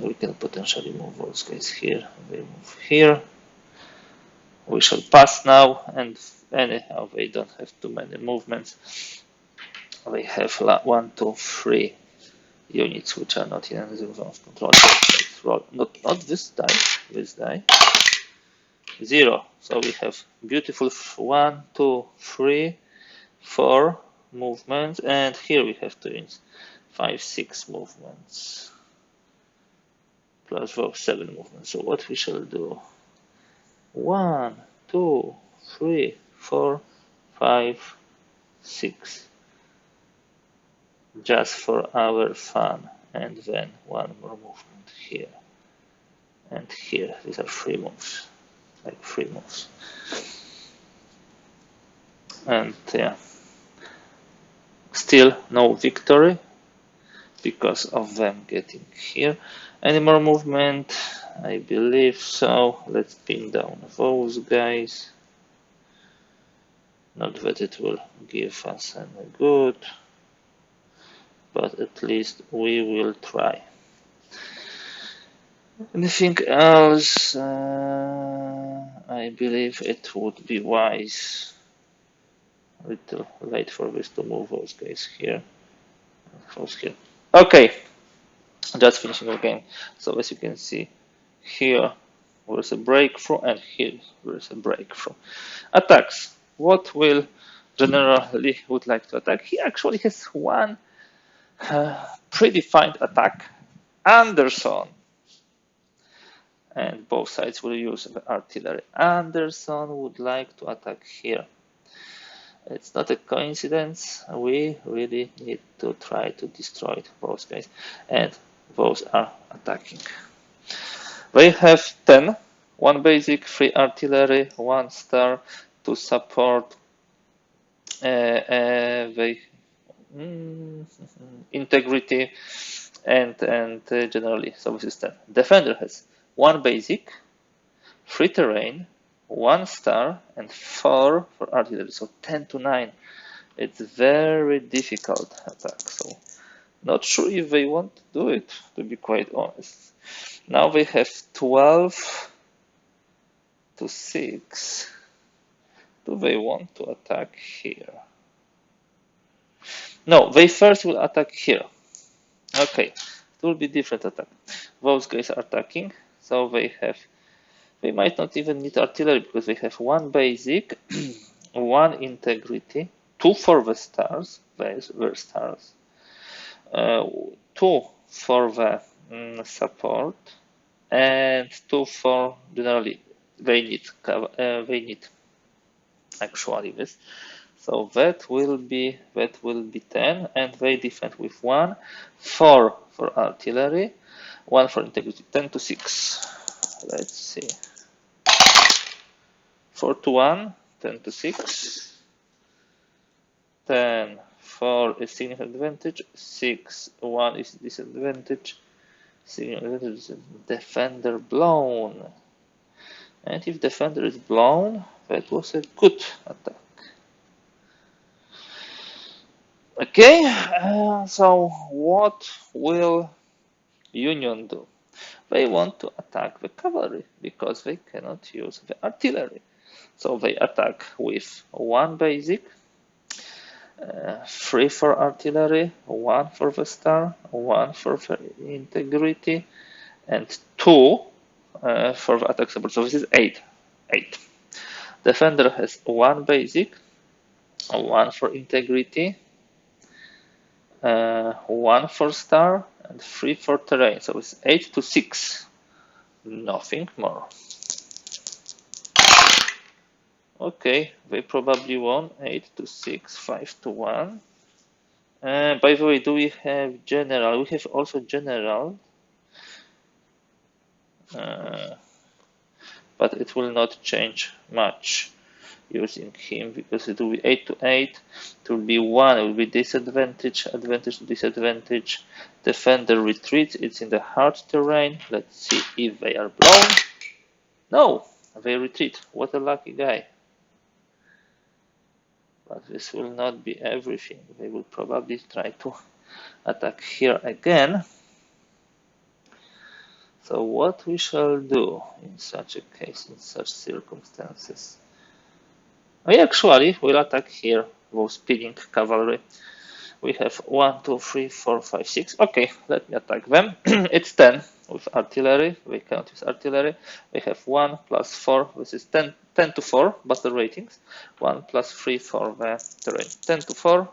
We can potentially move those guys here. They move here. We shall pass now, and anyhow they don't have too many movements. They have 1, 2, 3 units which are not in any zone of control. roll. Not this die, this die. 0. So we have beautiful 1, 2, 3, 4 movements, and here we have 5, 6 movements. Plus 7 movements. So what we shall do? 1, 2, 3, 4, 5, 6. Just for our fun. And then one more movement here. And here. These are 3 moves. Like 3 moves. And yeah. Still no victory because of them getting here. Any more movement? I believe so. Let's pin down those guys. Not that it will give us any good, but at least we will try. Anything else? I believe it would be wise. A little late for this to move those guys here. Those here. Okay, just finishing the game. So as you can see, here there's a breakthrough, and here there's a breakthrough. Attacks. What will generally would like to attack? He actually has one predefined attack, Anderson. And both sides will use the artillery. Anderson would like to attack here. It's not a coincidence. We really need to try to destroy those guys. And those are attacking. They have 10. 1 basic, 3 artillery, 1 star to support integrity and generally. So this is 10. Defender has 1 basic, 3 terrain, 1 star, and 4 for artillery. So 10 to 9. It's very difficult attack. So not sure if they want to do it, to be quite honest. Now they have 12 to 6. Do they want to attack here? No, they first will attack here. Okay, it will be different attack. Those guys are attacking, so they might not even need artillery because they have 1 basic, 1 integrity, 2 for the stars, their stars, 2 for the support, and 2 for generally. They need actually this. So that will be 10, and they defend with 1, 4 for artillery, 1 for integrity, 10 to 6. Let's see. 4 to 1, 10 to 6. 10, 4 is significant advantage, 6, 1 is disadvantage. Significant advantage is defender blown. And if defender is blown, that was a good attack. Okay, so what will Union do? They want to attack the cavalry because they cannot use the artillery. So they attack with 1 basic, 3 for artillery, 1 for the star, 1 for the integrity, and 2 for the attack support. So this is 8. Defender has 1 basic, 1 for integrity, 1 for star, and 3 for terrain. So it's 8 to 6. Nothing more. Okay, they probably won 8 to 6, 5 to 1. By the way, do we have general? We have also general. But it will not change much using him because it will be 8 to 8. It will be 1. It will be disadvantage, advantage to disadvantage. Defender retreats. It's in the hard terrain. Let's see if they are blown. No, they retreat. What a lucky guy. But this will not be everything. They will probably try to attack here again. So what we shall do in such a case, in such circumstances? We actually will attack here, those speeding cavalry. We have 1, 2, 3, 4, 5, 6. Okay, let me attack them. It's 10. with artillery. We cannot use artillery. We have 1 plus 4, which is 10 to 4 battle ratings. 1 plus 3 for the terrain. 10 to 4.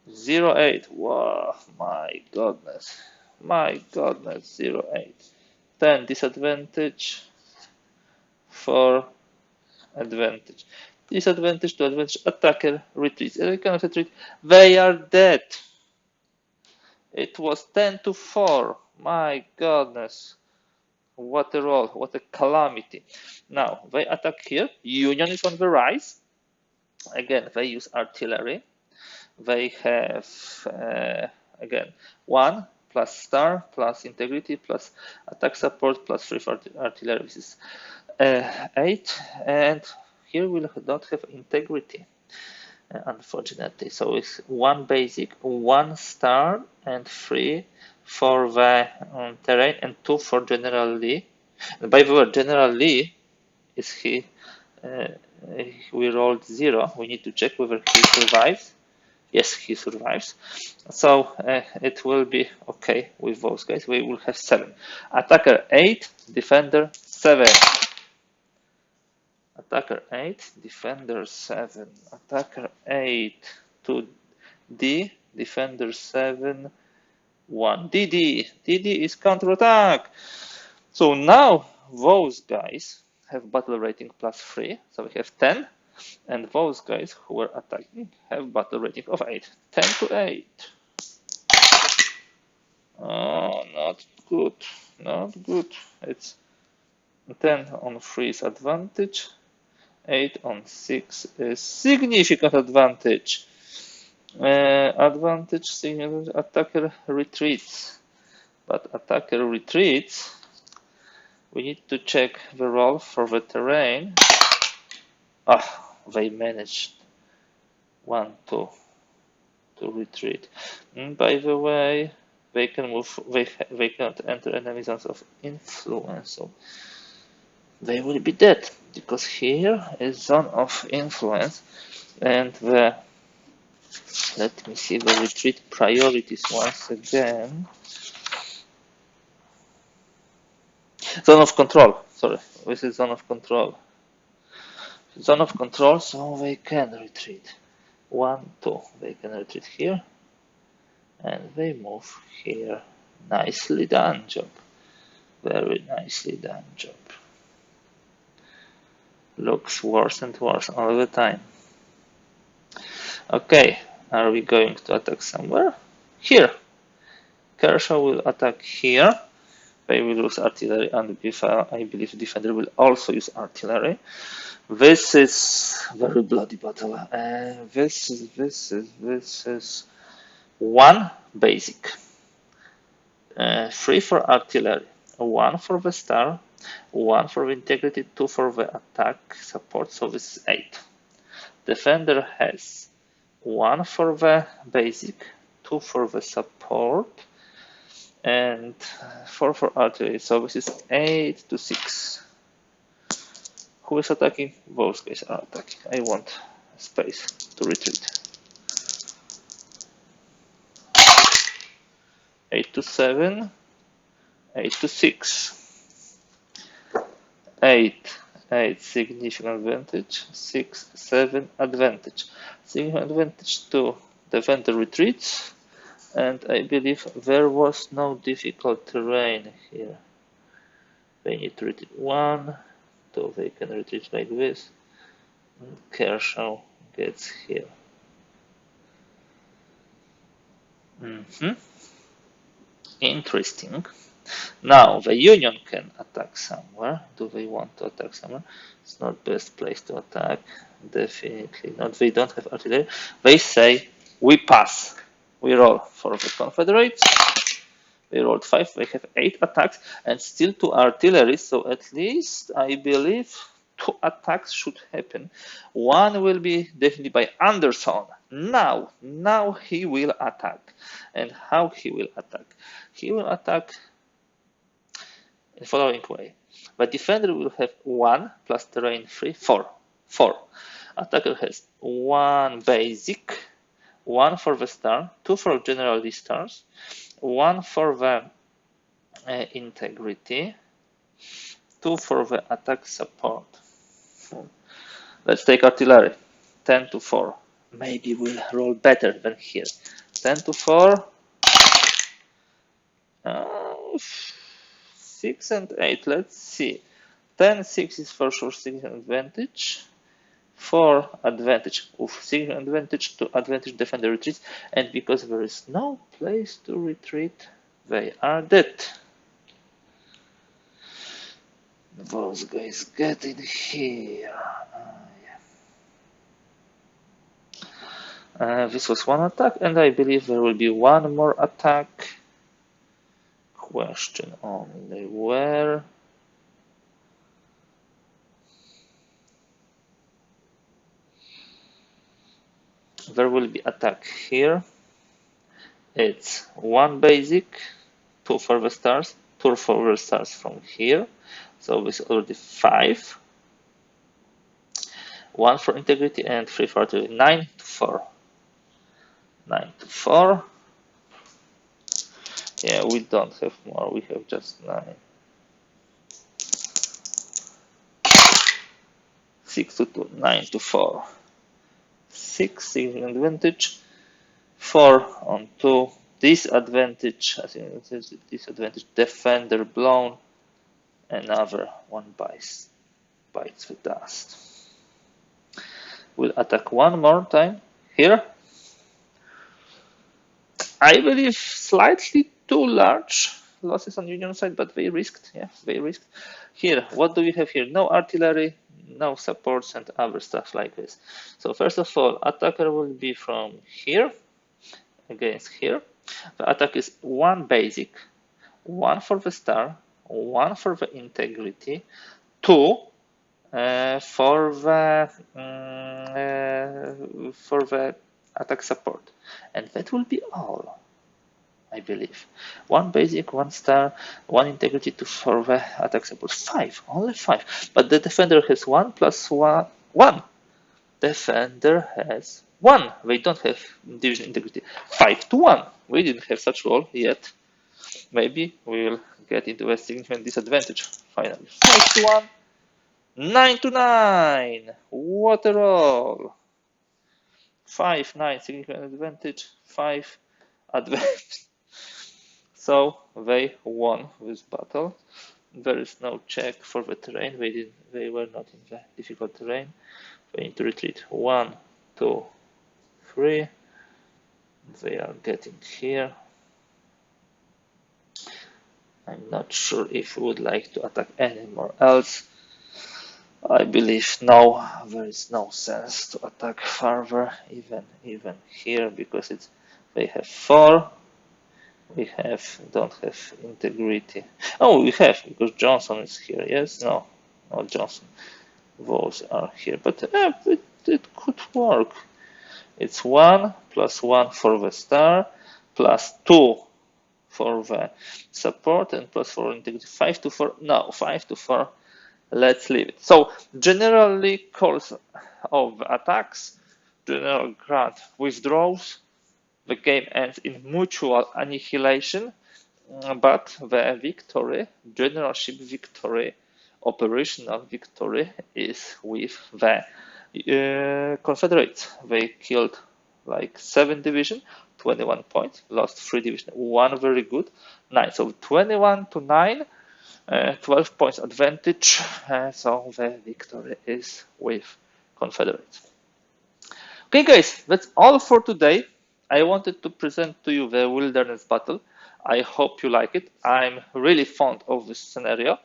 0.8. Wow, my goodness. My goodness, 0.8. 10 disadvantage, 4 advantage. Disadvantage to advantage, attacker retreats. They cannot retreat. They are dead. It was 10 to 4. My goodness. What a roll. What a calamity. Now, they attack here. Union is on the rise. Again, they use artillery. They have, again, 1 plus star plus integrity plus attack support plus 3 for artillery. This is 8. And here we don't have integrity. Unfortunately, so it's 1 basic, 1 star, and 3 for the terrain, and 2 for General Lee. And by the way, General Lee is he. We rolled 0. We need to check whether he survives. Yes, he survives. So it will be okay with those guys. We will have 7. Attacker 8, defender 7. Attacker 8, defender 7. Attacker 8 to D, defender 7, 1. DD. DD is counterattack. So now those guys have battle rating plus 3, so we have 10. And those guys who were attacking have battle rating of 8. 10 to 8. Oh, not good. Not good. It's 10 on 3 is advantage. 8 on 6 is significant advantage. Advantage, significant, attacker retreats. But attacker retreats, we need to check the roll for the terrain. Ah, they managed 1, 2 to retreat. By the way, they can move. They cannot enter enemy zones of influence, so they will be dead, because here is zone of influence, and the, let me see the retreat priorities once again. Zone of control. Sorry, this is zone of control. Zone of control, so they can retreat. 1, 2. They can retreat here, and they move here. Nicely done, job. Very nicely done, job. Looks worse and worse all the time. Okay, are we going to attack somewhere? Here. Kershaw will attack here. They will use artillery, and I believe defender will also use artillery. This is very bloody battle. This is 1 basic, 3 for artillery, 1 for the star, 1 for the integrity, 2 for the attack support. So this is 8. Defender has 1 for the basic, 2 for the support, and 4 for artillery. So this is 8 to 6. Who is attacking? Those guys are attacking. I want space to retreat. 8 to 7, 8 to 6. 8, significant advantage. 6, 7 advantage. Significant advantage to defender retreats. And I believe there was no difficult terrain here. They need to retreat 1, 2, they can retreat like this. And Kershaw gets here. Interesting. Now the Union can attack somewhere. Do they want to attack somewhere? It's not best place to attack. Definitely not. They don't have artillery. They say we pass. We roll for the Confederates. They rolled 5. They have 8 attacks and still 2 artillery. So at least I believe 2 attacks should happen. 1 will be definitely by Anderson. Now he will attack. And how he will attack? He will attack in the following way. The defender will have 1 plus terrain 3, 4. 4. Attacker has 1 basic, 1 for the star, 2 for general stars, 1 for the integrity, 2 for the attack support. Let's take artillery, 10 to 4. Maybe we'll roll better than here. 10 to 4, 6 and 8. Let's see. 10, 6 is for sure 6 advantage. 4 advantage. Oof, 6 advantage to advantage defender retreats. And because there is no place to retreat, they are dead. Those guys get in here. This was one attack, and I believe there will be one more attack. Question only where. There will be attack here. It's 1 basic, 2 for the stars, 2 for the stars from here. So this is already 5. 1 for integrity and 3 for artillery. 9 to 4. 9 to 4. Yeah, we don't have more. We have just 9. 6 to 2. 9 to 4. 6 advantage. 4 on 2. Disadvantage. I think this is disadvantage. Defender blown. Another one bites the dust. We'll attack one more time here. I believe slightly too large losses on Union side, but they risked. Yeah, they risked. Here, what do we have here? No artillery, no supports, and other stuff like this. So first of all, attacker will be from here against here. The attack is 1 basic, 1 for the star, 1 for the integrity, 2 for the attack support, and that will be all, I believe. 1 basic, 1 star, 1 integrity, 2 for the attack support. 5, only 5. But the defender has 1 plus 1. 1. Defender has 1. They don't have division integrity. 5 to 1. We didn't have such roll yet. Maybe we will get into a significant disadvantage finally. 5 to 1. 9 to 9. What a roll. 5, 9, significant advantage. 5, advantage. So they won this battle. There is no check for the terrain. They were not in the difficult terrain. They need to retreat. 1, 2, 3. They are getting here. I'm not sure if we would like to attack anymore else. I believe no, there is no sense to attack further, even here, because they have 4. We don't have integrity. Oh, we have, because Johnson is here. Yes, no, not Johnson. Those are here, but it could work. It's 1 plus 1 for the star, plus 2 for the support, and plus 4 integrity. 5 to 4. No, 5 to 4. Let's leave it. So generally course of attacks, General Grant withdraws. The game ends in mutual annihilation, but the victory, generalship victory, operational victory, is with the Confederates. They killed like 7 division, 21 points, lost 3 division, 1 very good, 9. So 21 to 9. 12 points advantage, so the victory is with Confederates. Okay guys, that's all for today. I wanted to present to you the Wilderness Battle. I hope you like it. I'm really fond of this scenario.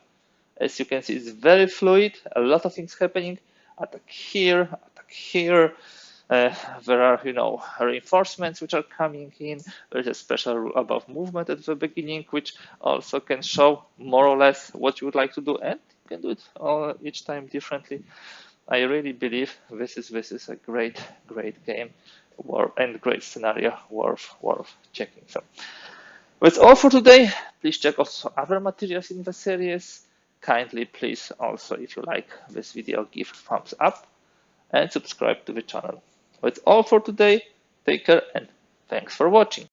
As you can see, it's very fluid, a lot of things happening. Attack here, attack here. There are, reinforcements which are coming in. There's a special rule about movement at the beginning, which also can show more or less what you would like to do, and you can do it each time differently. I really believe this is a great game and great scenario worth checking. So that's all for today. Please check also other materials in the series. Kindly, please, also, if you like this video, give a thumbs up and subscribe to the channel. That's all for today. Take care and thanks for watching.